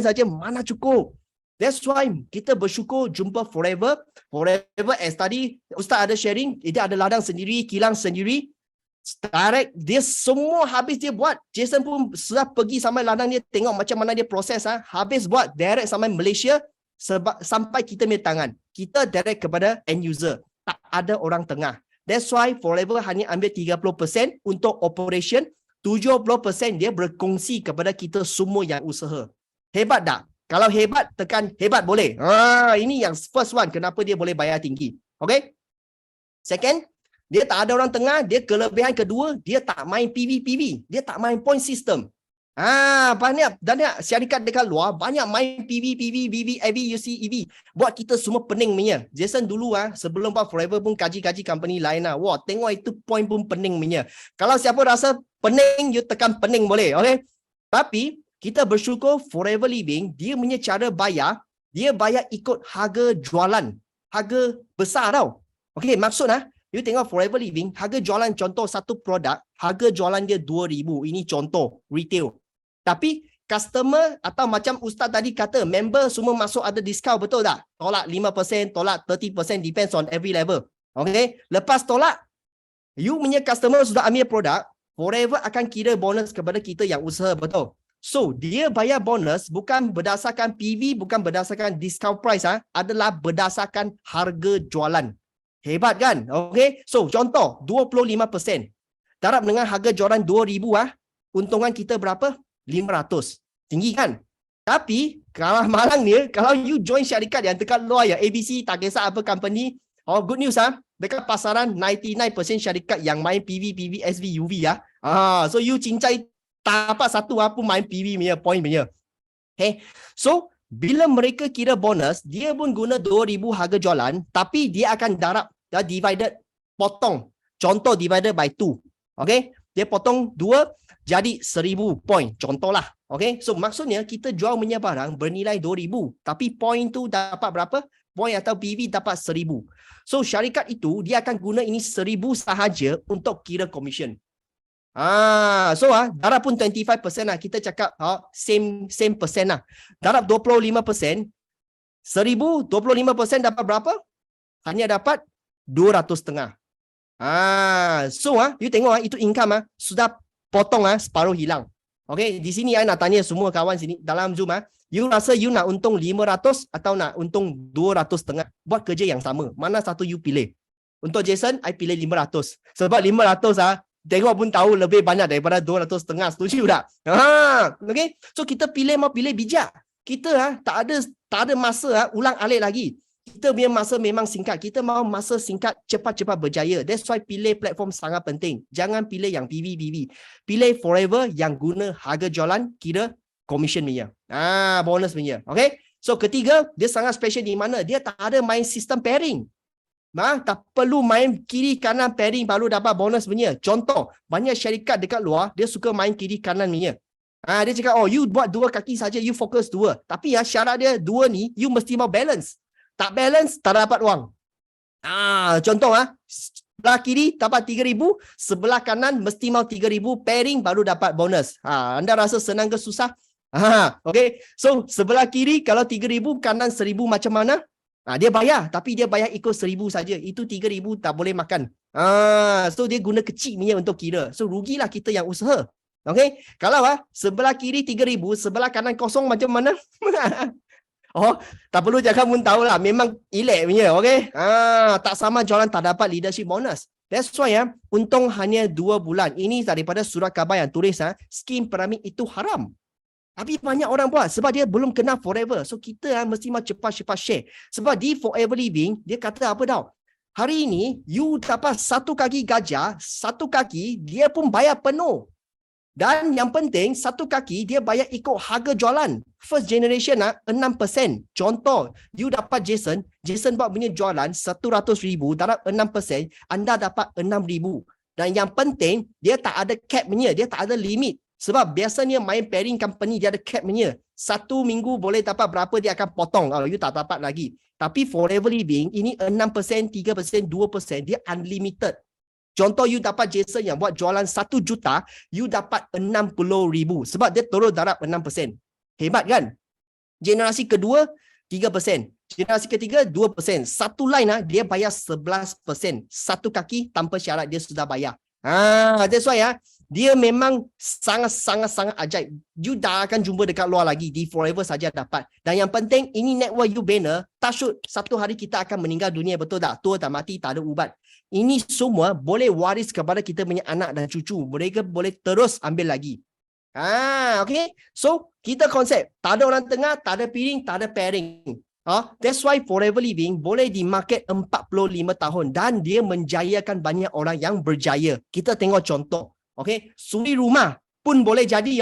J: saja mana cukup. That's why kita bersyukur jumpa Forever. Forever as tadi Ustaz ada sharing, dia ada ladang sendiri, kilang sendiri. Direct, dia semua habis dia buat. Jason pun sudah pergi sampai ladang dia, tengok macam mana dia proses. Habis buat direct sampai Malaysia, sampai kita punya tangan. Kita direct kepada end user. Tak ada orang tengah. That's why Forever hanya ambil 30% untuk operation. 70% dia berkongsi kepada kita semua yang usaha. Hebat tak? Kalau hebat, tekan hebat boleh. Ini yang first one. Kenapa dia boleh bayar tinggi. Okay? Second, dia tak ada orang tengah. Dia kelebihan kedua, dia tak main PV. Dia tak main point system. Banyak syarikat dekat luar banyak main PV, EV, UC, EV. Buat kita semua pening punya. Jason dulu sebelum buat Forever pun kaji company lain lah. Wah, tengok itu point pun pening punya. Kalau siapa rasa pening, you tekan pening boleh. Okay? Tapi kita bersyukur Forever Living, dia punya cara bayar, dia bayar ikut harga jualan. Harga besar tau. Okay, maksud you tengok Forever Living, harga jualan contoh satu produk, harga jualan dia 2,000. Ini contoh retail. Tapi customer atau macam Ustaz tadi kata, member semua masuk ada diskaun, betul tak? Tolak 5%, tolak 30%, depends on every level. Okay? Lepas tolak, you punya customer sudah ambil produk, Forever akan kira bonus kepada kita yang usaha, betul? So, dia bayar bonus bukan berdasarkan PV, bukan berdasarkan discount price, adalah berdasarkan harga jualan. Hebat kan? Okay? So, contoh, 25%. Darab dengan harga jualan 2,000, untungan kita berapa? 500. Tinggi kan? Tapi, kalau malang ni, kalau you join syarikat yang dekat luar, yang ABC, tak kisah apa company, good news, dekat pasaran, 99% syarikat yang main PV, SV, UV, so, you cincai tak dapat satu pun main PV punya, point punya. Okay. So, bila mereka kira bonus, dia pun guna 2,000 harga jualan, tapi dia akan darab, divided, potong. Contoh, divided by 2. Okay. Dia potong 2, jadi 1,000 point. Contohlah. Okay. So, maksudnya kita jual punya barang bernilai 2,000. Tapi point tu dapat berapa? Point atau PV dapat 1,000. So, syarikat itu, dia akan guna ini 1,000 sahaja untuk kira commission. So darab pun 25% lah. Kita cakap same persen lah. Darab 25%. 1,000, 25% dapat berapa? Hanya dapat 200 setengah. So you tengok itu income sudah potong separuh hilang. Okay, di sini nak tanya semua kawan sini dalam Zoom you rasa you nak untung 500 atau nak untung 200 setengah? Buat kerja yang sama. Mana satu you pilih? Untuk Jason, I pilih 500. Sebab 500 tengok pun tahu lebih banyak daripada 200 setengah. Setuju tak? Okay. So kita mau pilih bijak. Kita tak ada masa ulang alik lagi. Kita punya masa memang singkat. Kita mau masa singkat, cepat-cepat berjaya. That's why pilih platform sangat penting. Jangan pilih yang PV. Pilih Forever yang guna harga jualan kira commission punya. Bonus punya. Okay. So ketiga, dia sangat special di mana? Dia tak ada main sistem pairing. Tak perlu main kiri kanan pairing baru dapat bonus punya. Contoh, banyak syarikat dekat luar, dia suka main kiri kanan punya. Dia cakap, you buat 2 kaki saja, you fokus 2. Tapi syarat dia 2 ni, you mesti mau balance. Tak balance, tak dapat wang. Contoh, sebelah kiri dapat 3,000, sebelah kanan mesti mau 3,000, pairing baru dapat bonus. Anda rasa senang ke susah? Okay. So, sebelah kiri kalau 3,000, kanan 1,000 macam mana? Dia bayar, tapi dia bayar ikut 1,000 saja. Itu 3,000 tak boleh makan. So dia guna kecil punya untuk kira. So rugilah kita yang usaha. Okay? Kalau sebelah kiri 3,000, sebelah kanan kosong macam mana? Tak perlu cakap pun tahulah. Memang elek punya. Okay? Tak sama jualan tak dapat leadership bonus. That's why untung hanya 2 bulan. Ini daripada surat khabar yang tulis skim piramid itu haram. Tapi banyak orang buat sebab dia belum kenal Forever. So kita mesti cepat-cepat share. Sebab di Forever Living, dia kata apa tau? Hari ini, you dapat satu kaki gajah, satu kaki dia pun bayar penuh. Dan yang penting, satu kaki dia bayar ikut harga jualan. First generation 6%. Contoh, you dapat Jason buat punya jualan 100,000 darab 6%, anda dapat 6,000. Dan yang penting, dia tak ada cap punya, dia tak ada limit. Sebab biasanya main pairing company dia ada cap punya. 1 minggu boleh dapat berapa dia akan potong. Kalau you tak dapat lagi. Tapi Forever Living, ini 6%, 3%, 2%, dia unlimited. Contoh you dapat Jason yang buat jualan 1 juta, you dapat 60,000 sebab dia turun darab 6%. Hebat kan? Generasi kedua 3%, generasi ketiga 2%. Satu line dia bayar 11%. Satu kaki tanpa syarat dia sudah bayar. That's why dia memang sangat ajaib. You dah akan jumpa dekat luar lagi. Di Forever saja dapat. Dan yang penting, ini network you banner. Touch satu hari kita akan meninggal dunia, betul tak? Tua tak mati, tak ada ubat. Ini semua boleh waris kepada kita punya anak dan cucu. Mereka boleh terus ambil lagi. Okay. So, kita konsep. Tak ada orang tengah, tak ada piring, tak ada pairing. That's why Forever Living boleh di market 45 tahun. Dan dia menjayakan banyak orang yang berjaya. Kita tengok contoh. Okay, suri rumah pun boleh jadi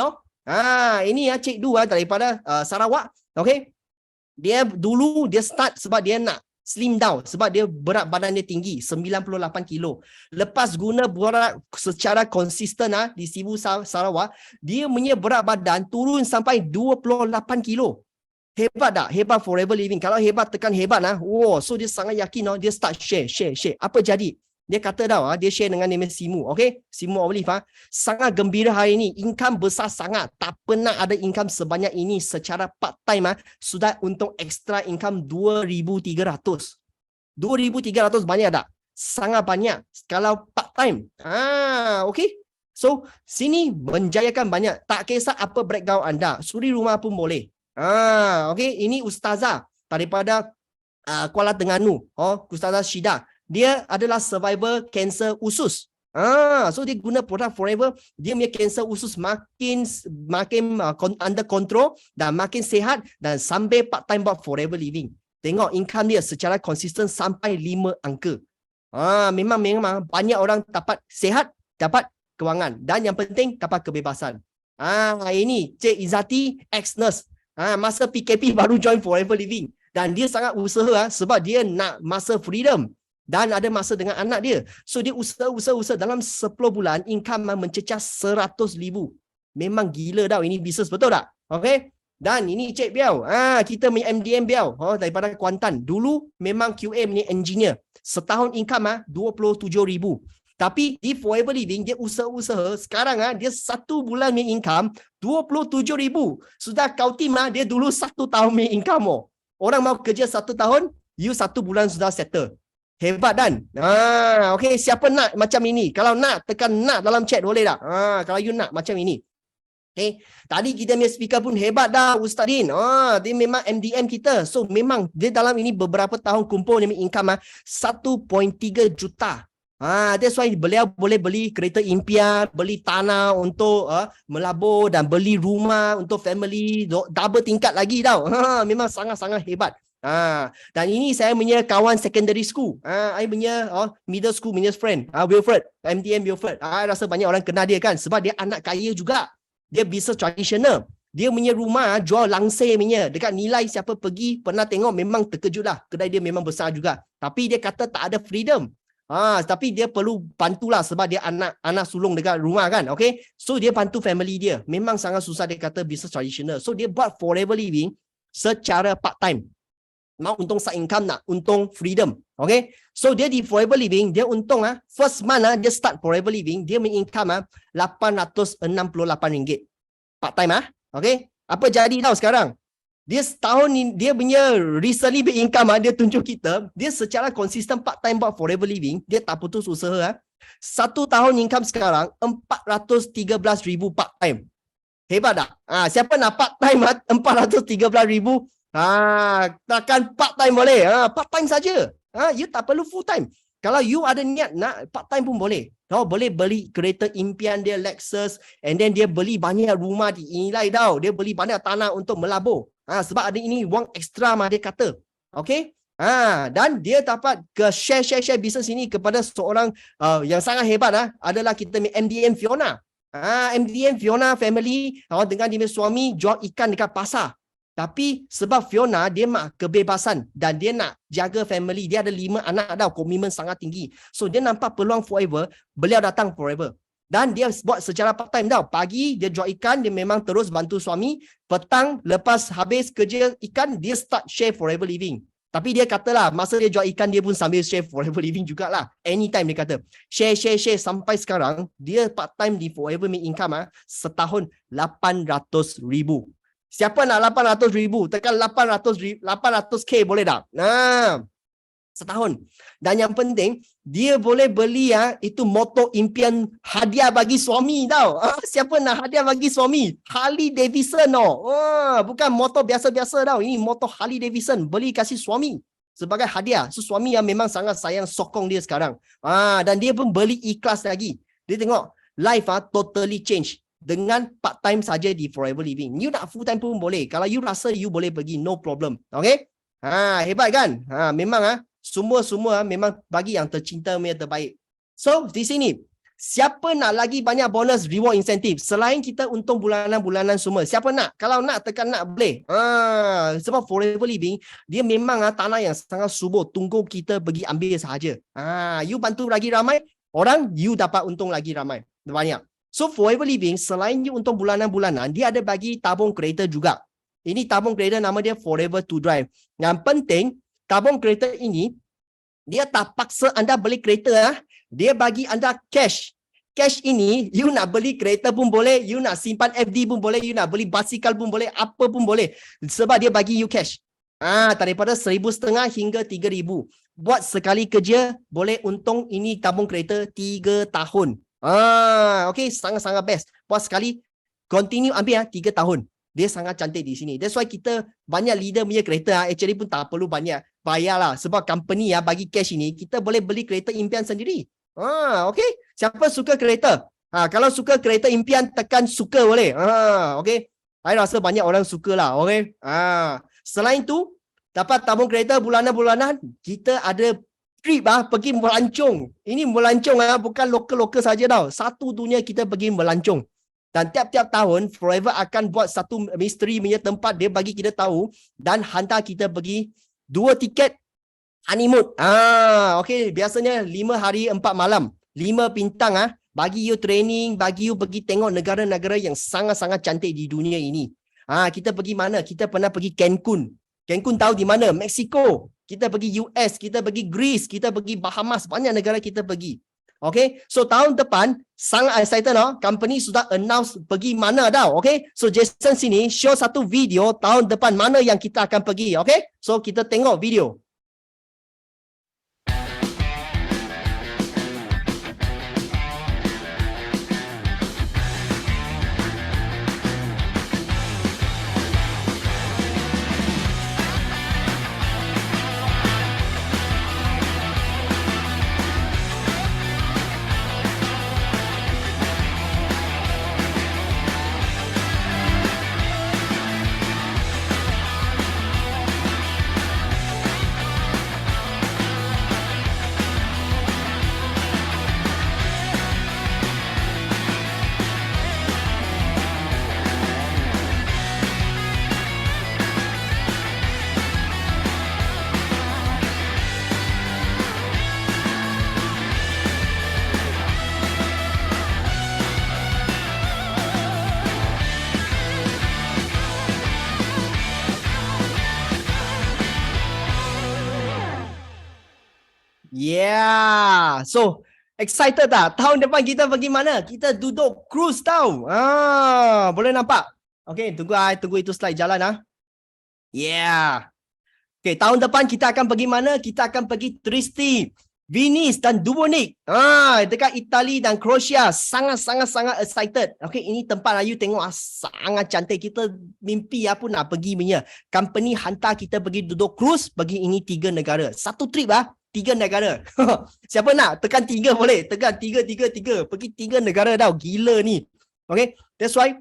J: ini Cik Du daripada Sarawak. Okay, dia dulu dia start sebab dia nak slim down sebab dia berat badan dia tinggi 98 kilo. Lepas guna berat secara konsisten di Sibu Sarawak, dia punya berat badan turun sampai 28 kilo. Hebat tak? Hebat Forever Living. Kalau hebat tekan hebat so dia sangat yakin dia start share. Apa jadi? Dia kata dia share dengan nama Simu. Okay? Simu Olive. Sangat gembira hari ini. Income besar sangat. Tak pernah ada income sebanyak ini secara part time. Sudah untung extra income 2,300. 2,300 banyak tak? Sangat banyak. Kalau part time. Okay? So, sini menjayakan banyak. Tak kisah apa background anda. Suri rumah pun boleh. Okay? Ini Ustazah daripada Kuala Terengganu. Ustazah Syida. Dia adalah survivor cancer usus. So dia guna produk Forever, dia punya cancer usus makin under control dan makin sihat dan sampai part time buat Forever Living. Tengok income dia secara konsisten sampai 5 angka. Memang banyak orang dapat sihat, dapat kewangan dan yang penting dapat kebebasan. Ini Cik Izzati ex-nurse. Masa PKP baru join Forever Living dan dia sangat usaha sebab dia nak masa freedom. Dan ada masa dengan anak dia. So dia usaha dalam 10 bulan income mencecah 100,000. Memang gila tau ini bisnes, betul tak? Okay. Dan ini Cik Biao. Kita punya MDM Biao daripada Kuantan. Dulu memang QA ni engineer. Setahun income 27,000. Tapi di Forever Living dia usaha. Sekarang dia 1 bulan punya income 27,000. Sudah kau tim dia dulu 1 tahun punya income. Orang mau kerja 1 tahun, you 1 bulan sudah settle. Hebat kan? Okay, siapa nak macam ini? Kalau nak, tekan nak dalam chat boleh tak? Kalau you nak macam ini. Okay. Tadi kita punya speaker pun hebat dah, Ustaz Din. Dia memang MDM kita. So, memang dia dalam ini beberapa tahun kumpul dia income 1.3 juta. That's why beliau boleh beli kereta impian, beli tanah untuk melabur dan beli rumah untuk family, double tingkat lagi tau. Memang sangat-sangat hebat. Dan ini saya punya kawan secondary school. Saya punya middle school punya friend, Wilfred, MDM Wilfred. Rasa banyak orang kenal dia kan sebab dia anak kaya juga. Dia bisnes tradisional. Dia punya rumah jual langsir punya. Dekat Nilai siapa pergi pernah tengok memang terkejut lah. Kedai dia memang besar juga. Tapi dia kata tak ada freedom. Tapi dia perlu bantulah sebab dia anak sulung dekat rumah kan. Okay. So dia bantu family dia. Memang sangat susah dia kata bisnes tradisional. So dia buat Forever Living secara part time. Mau untung side income nak untung freedom. Okay. So dia di Forever Living dia untung first month dia start Forever Living dia punya income RM868 part time Okay. Apa jadi tahu sekarang? Dia setahun ni dia punya recently income dia tunjuk kita dia secara konsisten part time buat Forever Living dia tak putus usaha 1 tahun income sekarang 413,000 part time. Hebat tak? Siapa nak part time 413,000? Takkan part time boleh. Part time saja. You tak perlu full time. Kalau you ada niat nak part time pun boleh. Kau boleh beli kereta impian dia Lexus, and then dia beli banyak rumah di Inilai tau. Dia beli banyak tanah untuk melabur. Sebab ada ini wang ekstra mah dia kata. Okay? Dan dia dapat ke share bisnes ini kepada seorang yang sangat hebat adalah kita MDM Fiona. MDM Fiona family dengan dia suami jual ikan dekat pasar. Tapi sebab Fiona dia mak kebebasan dan dia nak jaga family, dia ada 5 anak tau, komitmen sangat tinggi. So dia nampak peluang forever, beliau datang forever. Dan dia buat secara part time tau. Pagi dia jual ikan, dia memang terus bantu suami. Petang lepas habis kerja ikan, dia start share forever living. Tapi dia katalah masa dia jual ikan dia pun sambil share forever living jugalah. Anytime dia kata. Share sampai sekarang dia part time di forever make income setahun 800,000. Siapa nak 800,000? Tekan 800K boleh tak? Setahun. Dan yang penting dia boleh beli itu motor impian hadiah bagi suami tau. Siapa nak hadiah bagi suami? Harley Davidson bukan motor biasa-biasa tau. Ini motor Harley Davidson beli kasih suami sebagai hadiah. So suami yang memang sangat sayang sokong dia sekarang. Dan dia pun beli ikhlas lagi. Dia tengok life totally change. Dengan part time saja di forever living. You nak full time pun boleh. Kalau you rasa you boleh pergi, no problem. Okay? Hebat kan? Memang semua memang bagi yang tercinta punya terbaik. So di sini siapa nak lagi banyak bonus reward incentive selain kita untung bulanan semua? Siapa nak? Kalau nak tekan nak boleh. Sebab forever living dia memang tanah yang sangat subur, tunggu kita pergi ambil sahaja. You bantu lagi ramai orang, you dapat untung lagi ramai banyak. So forever living selain you untung bulanan dia ada bagi tabung kereta juga. Ini tabung kereta nama dia Forever to Drive. Yang penting tabung kereta ini dia tak paksa anda beli kereta. Dia bagi anda cash. Cash ini you nak beli kereta pun boleh, you nak simpan FD pun boleh, you nak beli basikal pun boleh, apa pun boleh. Sebab dia bagi you cash. Daripada 1,500 hingga 3,000. Buat sekali kerja boleh untung ini tabung kereta 3 tahun. Okay, sangat-sangat best. Buat sekali continue ambil 3 tahun. Dia sangat cantik di sini. That's why kita banyak leader punya kereta actually pun tak perlu banyak bayar lah. Sebab company bagi cash ini, kita boleh beli kereta impian sendiri. Okay. Siapa suka kereta? Kalau suka kereta impian, tekan suka boleh. Okay. I rasa banyak orang suka lah. Okay. Selain tu, dapat tabung kereta bulanan-bulanan, kita ada trip pergi melancong. Ini melancong bukan lokal-lokal saja tau. Satu dunia kita pergi melancong. Dan tiap-tiap tahun Forever akan buat satu misteri punya tempat, dia bagi kita tahu dan hantar kita pergi 2 tiket honeymoon. Okay, biasanya 5 hari 4 malam, 5 bintang bagi you training, bagi you pergi tengok negara-negara yang sangat-sangat cantik di dunia ini. Kita pergi mana? Kita pernah pergi Cancun. Cancun tahu di mana? Mexico. Kita pergi US, kita pergi Greece, kita pergi Bahamas, banyak negara kita pergi. Okay, so tahun depan sangat excited company sudah announce pergi mana dah. Okay, so Jason sini show satu video tahun depan mana yang kita akan pergi. Okay, so kita tengok video. Yeah. So, excited tak? Tahun depan kita pergi mana? Kita duduk cruise tau. Boleh nampak? Okay, tunggu itu slide jalan Yeah. Okay, tahun depan kita akan pergi mana? Kita akan pergi Trieste, Venice dan Dubrovnik. Dekat Itali dan Croatia. Sangat excited. Okay, ini tempat you tengok sangat cantik. Kita mimpi pun nak pergi punya. Company hantar kita pergi duduk cruise, pergi ini 3 negara. Satu trip 3 negara. Siapa nak? Tekan 3 boleh. Tekan 3. Pergi 3 negara tau. Gila ni. Okay. That's why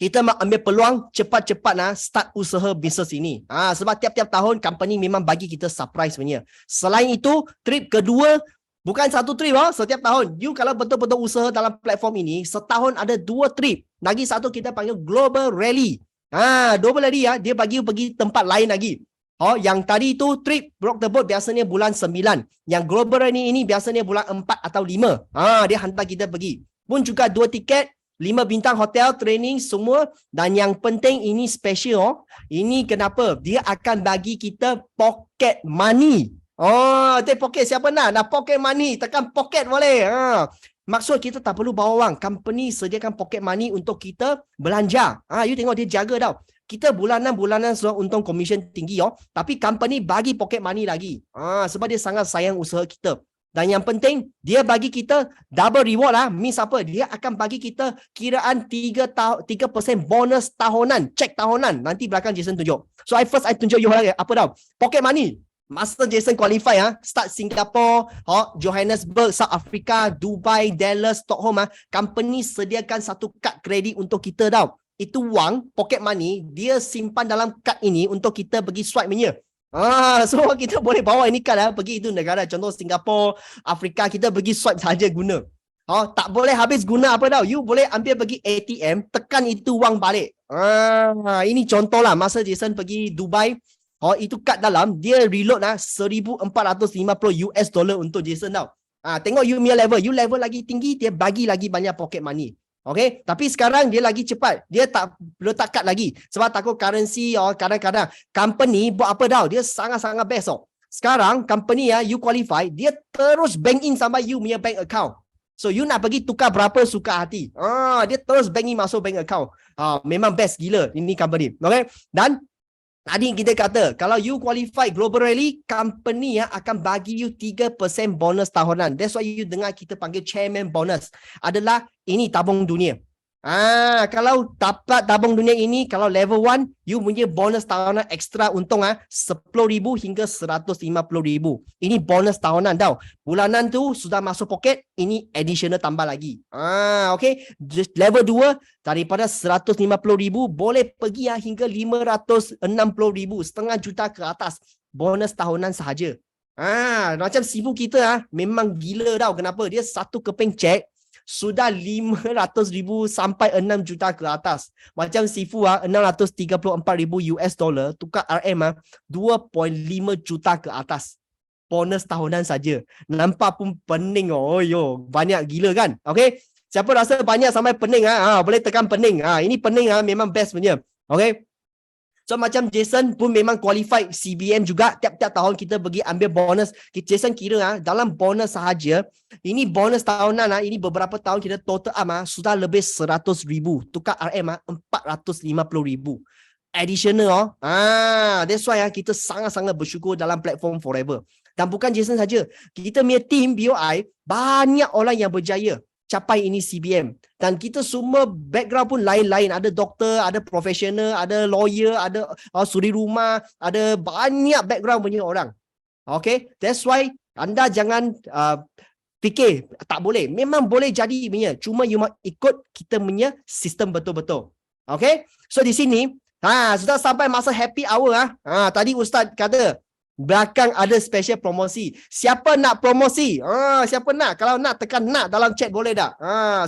J: kita ambil peluang cepat-cepat start usaha bisnes ini. Sebab tiap-tiap tahun company memang bagi kita surprise punya. Selain itu, trip kedua bukan satu trip setiap tahun. You kalau betul-betul usaha dalam platform ini, setahun ada 2 trip. Lagi satu kita panggil Global Rally. Global Rally dia bagi you pergi tempat lain lagi. Yang tadi tu trip Rock the Boat biasanya bulan 9. Yang Global Rally ini biasanya bulan 4 atau 5. Dia hantar kita pergi. Pun juga 2 tiket, 5 bintang hotel, training semua. Dan yang penting ini special. Ini kenapa? Dia akan bagi kita pocket money. Pocket siapa nak? Nak pocket money. Tekan pocket boleh. Maksud kita tak perlu bawa wang. Company sediakan pocket money untuk kita belanja. You tengok dia jaga tau. Kita bulanan sudah untung komisen tinggi tapi company bagi pocket money lagi. Sebab dia sangat sayang usaha kita. Dan yang penting dia bagi kita double reward Means apa? Dia akan bagi kita kiraan 3% bonus tahunan, cek tahunan. Nanti belakang Jason tunjuk. So I tunjuk you apa tau? Pocket money. Masa Jason qualify start Singapore, Johannesburg, South Africa, Dubai, Dallas, Stockholm company sediakan satu kad kredit untuk kita tau. Itu wang, pocket money, dia simpan dalam kad ini untuk kita pergi swipe punya. So kita boleh bawa ini kad pergi itu negara, contoh Singapore, Afrika, kita pergi swipe saja guna. Tak boleh habis guna apa tau. You boleh ambil pergi ATM, tekan itu wang balik. Ini contoh lah masa Jason pergi Dubai. Itu kad dalam, dia reload $1,450 untuk Jason tau. Tengok you punya level. You level lagi tinggi, dia bagi lagi banyak pocket money. Okay, tapi sekarang dia lagi cepat. Dia tak letak kad lagi. Sebab takut currency kadang-kadang. Company buat apa tau? Dia sangat-sangat best Sekarang company you qualify, dia terus bank in sampai you punya bank account. So you nak pergi tukar berapa suka hati. Dia terus bank in masuk bank account. Memang best gila ini company. Okay, dan tadi kita kata, kalau you qualify Global Rally, company akan bagi you 3% bonus tahunan. That's why you dengar kita panggil chairman bonus. Adalah ini tabung dunia. Kalau dapat tabung dunia ini, kalau level 1, you punya bonus tahunan ekstra untung 10,000 hingga 150,000. Ini bonus tahunan tau. Bulanan tu sudah masuk pocket, ini additional tambah lagi. Okay. Level 2, daripada 150,000 boleh pergi hingga 560,000, setengah juta ke atas. Bonus tahunan sahaja. Macam Sifu kita memang gila tau. Kenapa? Dia satu keping cek sudah 500,000 sampai 6 juta ke atas. Macam Sifu $634,000 tukar RM 2.5 juta ke atas. Bonus tahunan saja. Nampak pun pening banyak gila kan? Okay? Siapa rasa banyak sampai pening boleh tekan pening. Ini pening memang best punya. Okay? So macam Jason pun memang qualify CBM juga. Tiap-tiap tahun kita pergi ambil bonus. Jason kira dalam bonus sahaja, ini bonus tahunan ini beberapa tahun kita total sudah lebih 100,000. Tukar RM 450,000. Additional that's why kita sangat-sangat bersyukur dalam platform Forever. Dan bukan Jason saja. Kita punya team BOI banyak orang yang berjaya capai ini CBM. Dan kita semua background pun lain-lain. Ada doktor, ada profesional, ada lawyer, ada suri rumah, ada banyak background punya orang. Okay, that's why anda jangan fikir tak boleh. Memang boleh jadi punya. Cuma you ikut kita punya sistem betul-betul. Okay, so di sini sudah sampai masa happy hour. Tadi Ustaz kata belakang ada special promosi. Siapa nak promosi? Siapa nak? Kalau nak, tekan nak dalam chat boleh tak?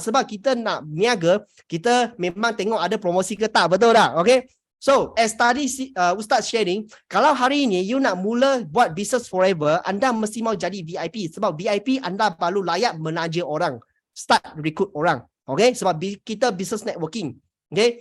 J: Sebab kita nak niaga, kita memang tengok ada promosi ke tak. Betul tak? Okay? So, as tadi Ustaz sharing, kalau hari ini you nak mula buat business forever, anda mesti mau jadi VIP. Sebab VIP anda perlu layak menaja orang. Start recruit orang. Okay? Sebab kita business networking. Okay?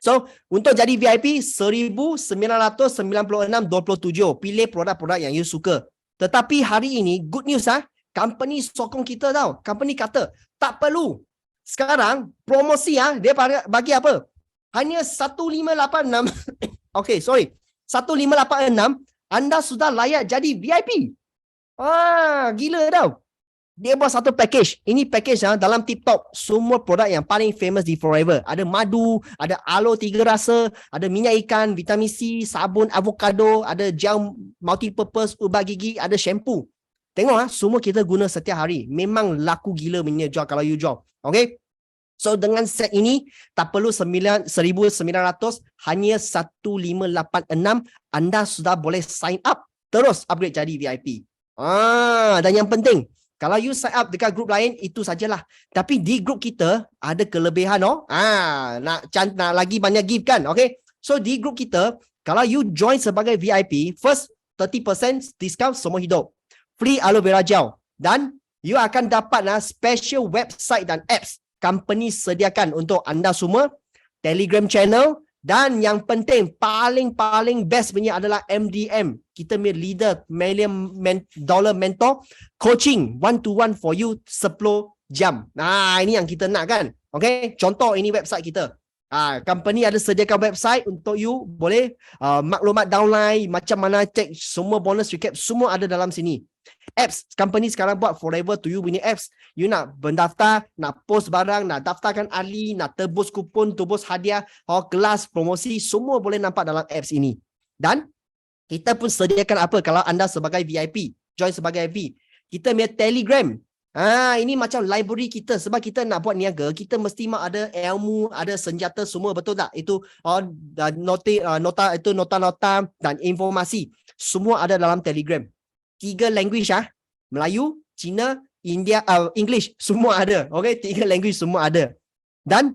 J: So, untuk jadi VIP, 1,996.27. Pilih produk-produk yang you suka. Tetapi hari ini, good news company sokong kita tau. Company kata, tak perlu. Sekarang, promosi dia bagi apa? Hanya 1,586. Okay, sorry. 1,586, anda sudah layak jadi VIP. Gila tau. Dia buat satu package. Ini package dalam TikTok. Semua produk yang paling famous di Forever. Ada madu, ada aloe 3 rasa, ada minyak ikan, vitamin C, sabun avocado, ada gel multi-purpose, ubat gigi, ada shampoo. Tengok semua kita guna setiap hari. Memang laku gila punya jual kalau you jual. Okay? So dengan set ini tak perlu 1,900, hanya 1,586 anda sudah boleh sign up. Terus upgrade jadi VIP. Dan yang penting, kalau you sign up dekat grup lain, itu sajalah. Tapi di grup kita, ada kelebihan. Nak lagi banyak gift kan? Okay? So di grup kita, kalau you join sebagai VIP, first 30% discount semua hidup. Free aloe vera gel. Dan you akan dapat special website dan apps company sediakan untuk anda semua. Telegram channel. Dan yang penting, paling best punya adalah MDM. Kita punya leader, $1 million mentor, coaching one-to-one for you 10 jam. Ini yang kita nak kan? Okay? Contoh ini website kita. Company ada sediakan website untuk you boleh maklumat downline, macam mana cek semua bonus recap, semua ada dalam sini. Apps, company sekarang buat forever to you punya apps. You nak mendaftar, nak post barang, nak daftarkan ahli, nak tebus kupon, tebus hadiah, kelas, promosi, semua boleh nampak dalam apps ini. Dan kita pun sediakan apa kalau anda sebagai VIP, join sebagai VIP. Kita punya Telegram. Ini macam library kita. Sebab kita nak buat niaga, kita mesti ada ilmu, ada senjata semua, betul tak? Itu nota-nota dan informasi. Semua ada dalam Telegram. 3 language Melayu, Cina, India, English, semua ada. Okay, 3 language semua ada. Dan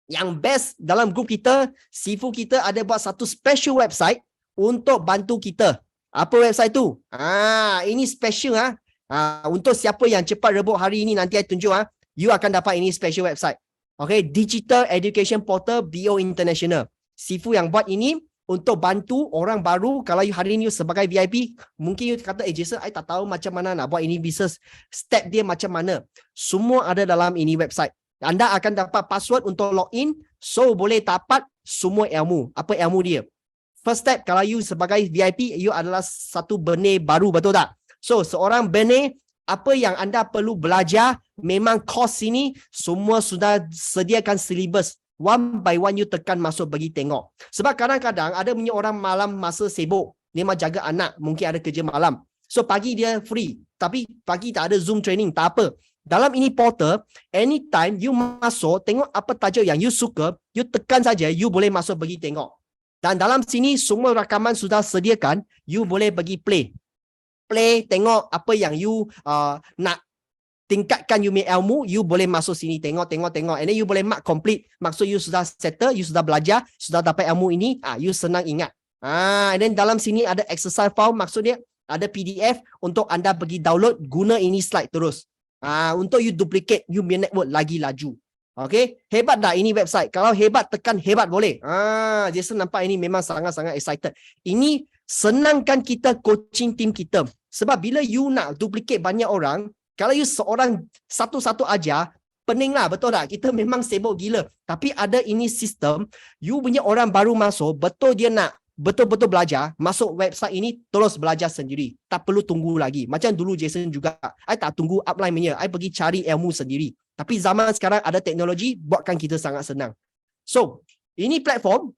J: yang best dalam grup kita, Sifu kita ada buat satu special website untuk bantu kita. Apa website tu? Ini special untuk siapa yang cepat rebut hari ini, nanti saya tunjuk you akan dapat ini special website. Okay, Digital Education Portal BO International. Sifu yang buat ini untuk bantu orang baru. Kalau you hari ni sebagai VIP, mungkin you kata, Jason, I tak tahu macam mana nak buat ini business. Step dia macam mana. Semua ada dalam ini website. Anda akan dapat password untuk login, so boleh dapat semua ilmu. Apa ilmu dia? First step, kalau you sebagai VIP, you adalah satu benih baru, betul tak? So, seorang benih, apa yang anda perlu belajar, memang course ini, semua sudah sediakan syllabus. One by one you tekan masuk bagi tengok. Sebab kadang-kadang ada punya orang malam masa sibuk. Dia mau jaga anak. Mungkin ada kerja malam. So pagi dia free. Tapi pagi tak ada Zoom training. Tak apa. Dalam ini portal, anytime you masuk, tengok apa tajuk yang you suka, you tekan saja, you boleh masuk bagi tengok. Dan dalam sini semua rakaman sudah sediakan. You boleh bagi play. Play, tengok apa yang you nak tingkatkan you punya ilmu, you boleh masuk sini tengok. And then you boleh mark complete. Maksud you sudah settle, you sudah belajar, sudah dapat ilmu ini, you senang ingat. And then dalam sini ada exercise file, maksud dia ada PDF untuk anda pergi download, guna ini slide terus. Untuk you duplicate, you punya network lagi laju. Okay, hebat dah ini website. Kalau hebat, tekan hebat boleh. Jason nampak ini memang sangat-sangat excited. Ini senangkan kita coaching team kita. Sebab bila you nak duplicate banyak orang, kalau you seorang satu-satu aja, pening lah, betul tak? Kita memang sibuk gila. Tapi ada ini sistem, you punya orang baru masuk, betul dia nak betul-betul belajar, masuk website ini, terus belajar sendiri. Tak perlu tunggu lagi. Macam dulu Jason juga, I tak tunggu upline punya, I pergi cari ilmu sendiri. Tapi zaman sekarang ada teknologi, buatkan kita sangat senang. So, ini platform,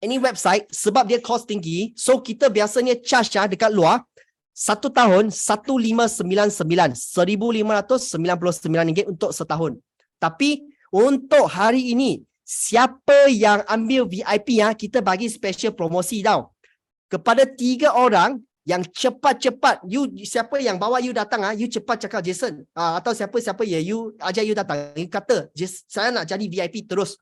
J: ini website, sebab dia cost tinggi, so kita biasanya charge dekat luar, 1 tahun RM1,599 RM1,599 untuk setahun. Tapi untuk hari ini, siapa yang ambil VIP kita bagi special promosi tau. Kepada 3 orang yang cepat-cepat, you siapa yang bawa you datang you cepat cakap Jason atau siapa-siapa you ajak you datang, you kata saya nak jadi VIP terus.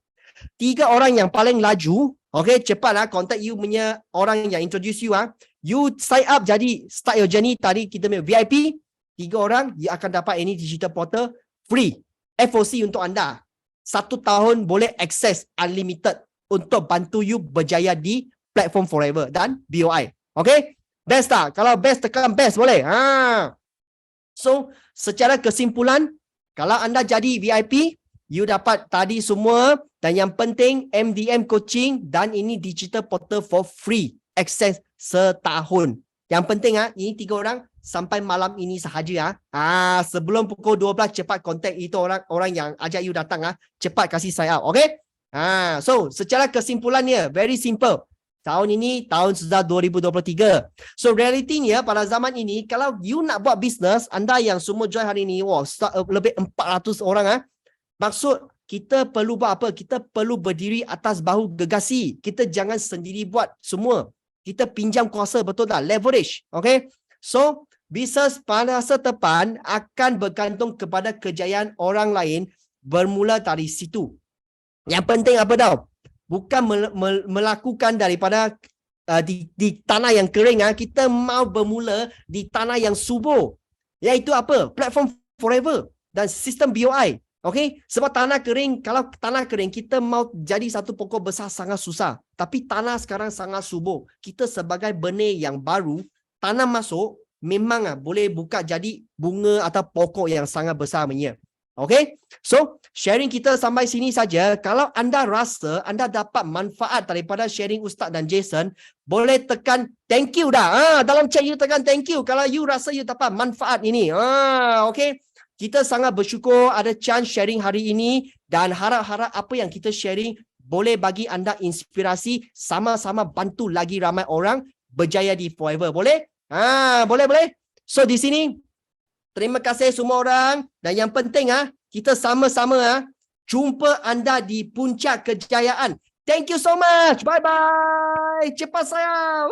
J: 3 orang yang paling laju, okay, cepat contact you punya orang yang introduce you you sign up jadi start your journey. Tadi kita punya VIP 3 orang, you akan dapat ini digital portal free. FOC untuk anda 1 tahun boleh access unlimited untuk bantu you berjaya di platform forever dan BOI. Okay, best tak? Kalau best tekan best boleh. So secara kesimpulan, kalau anda jadi VIP, you dapat tadi semua, dan yang penting MDM coaching dan ini digital portal for free access setahun. Yang penting ini 3 orang sampai malam ini sahaja sebelum pukul 12 cepat contact itu orang yang ajak you datang cepat kasih sign up. Okay? So secara kesimpulannya very simple. Tahun ini tahun sudah 2023. So realitinya pada zaman ini kalau you nak buat bisnes, anda yang semua join hari ini, lebih 400 orang Maksud kita perlu buat apa? Kita perlu berdiri atas bahu gegasi. Kita jangan sendiri buat semua. Kita pinjam kuasa, betul tak? Leverage. Okay? So bisnes pada masa depan akan bergantung kepada kejayaan orang lain bermula dari situ. Yang penting apa tau? Bukan melakukan daripada di tanah yang kering. Kita mau bermula di tanah yang subur. Iaitu apa? Platform Forever dan sistem BOI. Okay? Sebab tanah kering, kalau tanah kering kita mau jadi satu pokok besar sangat susah. Tapi tanah sekarang sangat subur. Kita sebagai benih yang baru, tanah masuk memang boleh buka jadi bunga atau pokok yang sangat besar punya. Okay? So, sharing kita sampai sini saja. Kalau anda rasa anda dapat manfaat daripada sharing Ustaz dan Jason, boleh tekan thank you dah. Dalam chat you tekan thank you. Kalau you rasa you dapat manfaat ini. Okay? Kita sangat bersyukur ada chance sharing hari ini dan harap-harap apa yang kita sharing boleh bagi anda inspirasi, sama-sama bantu lagi ramai orang berjaya di Forever. Boleh? Boleh. So di sini terima kasih semua orang dan yang penting kita sama-sama jumpa anda di puncak kejayaan. Thank you so much. Bye bye. Cepat sayang.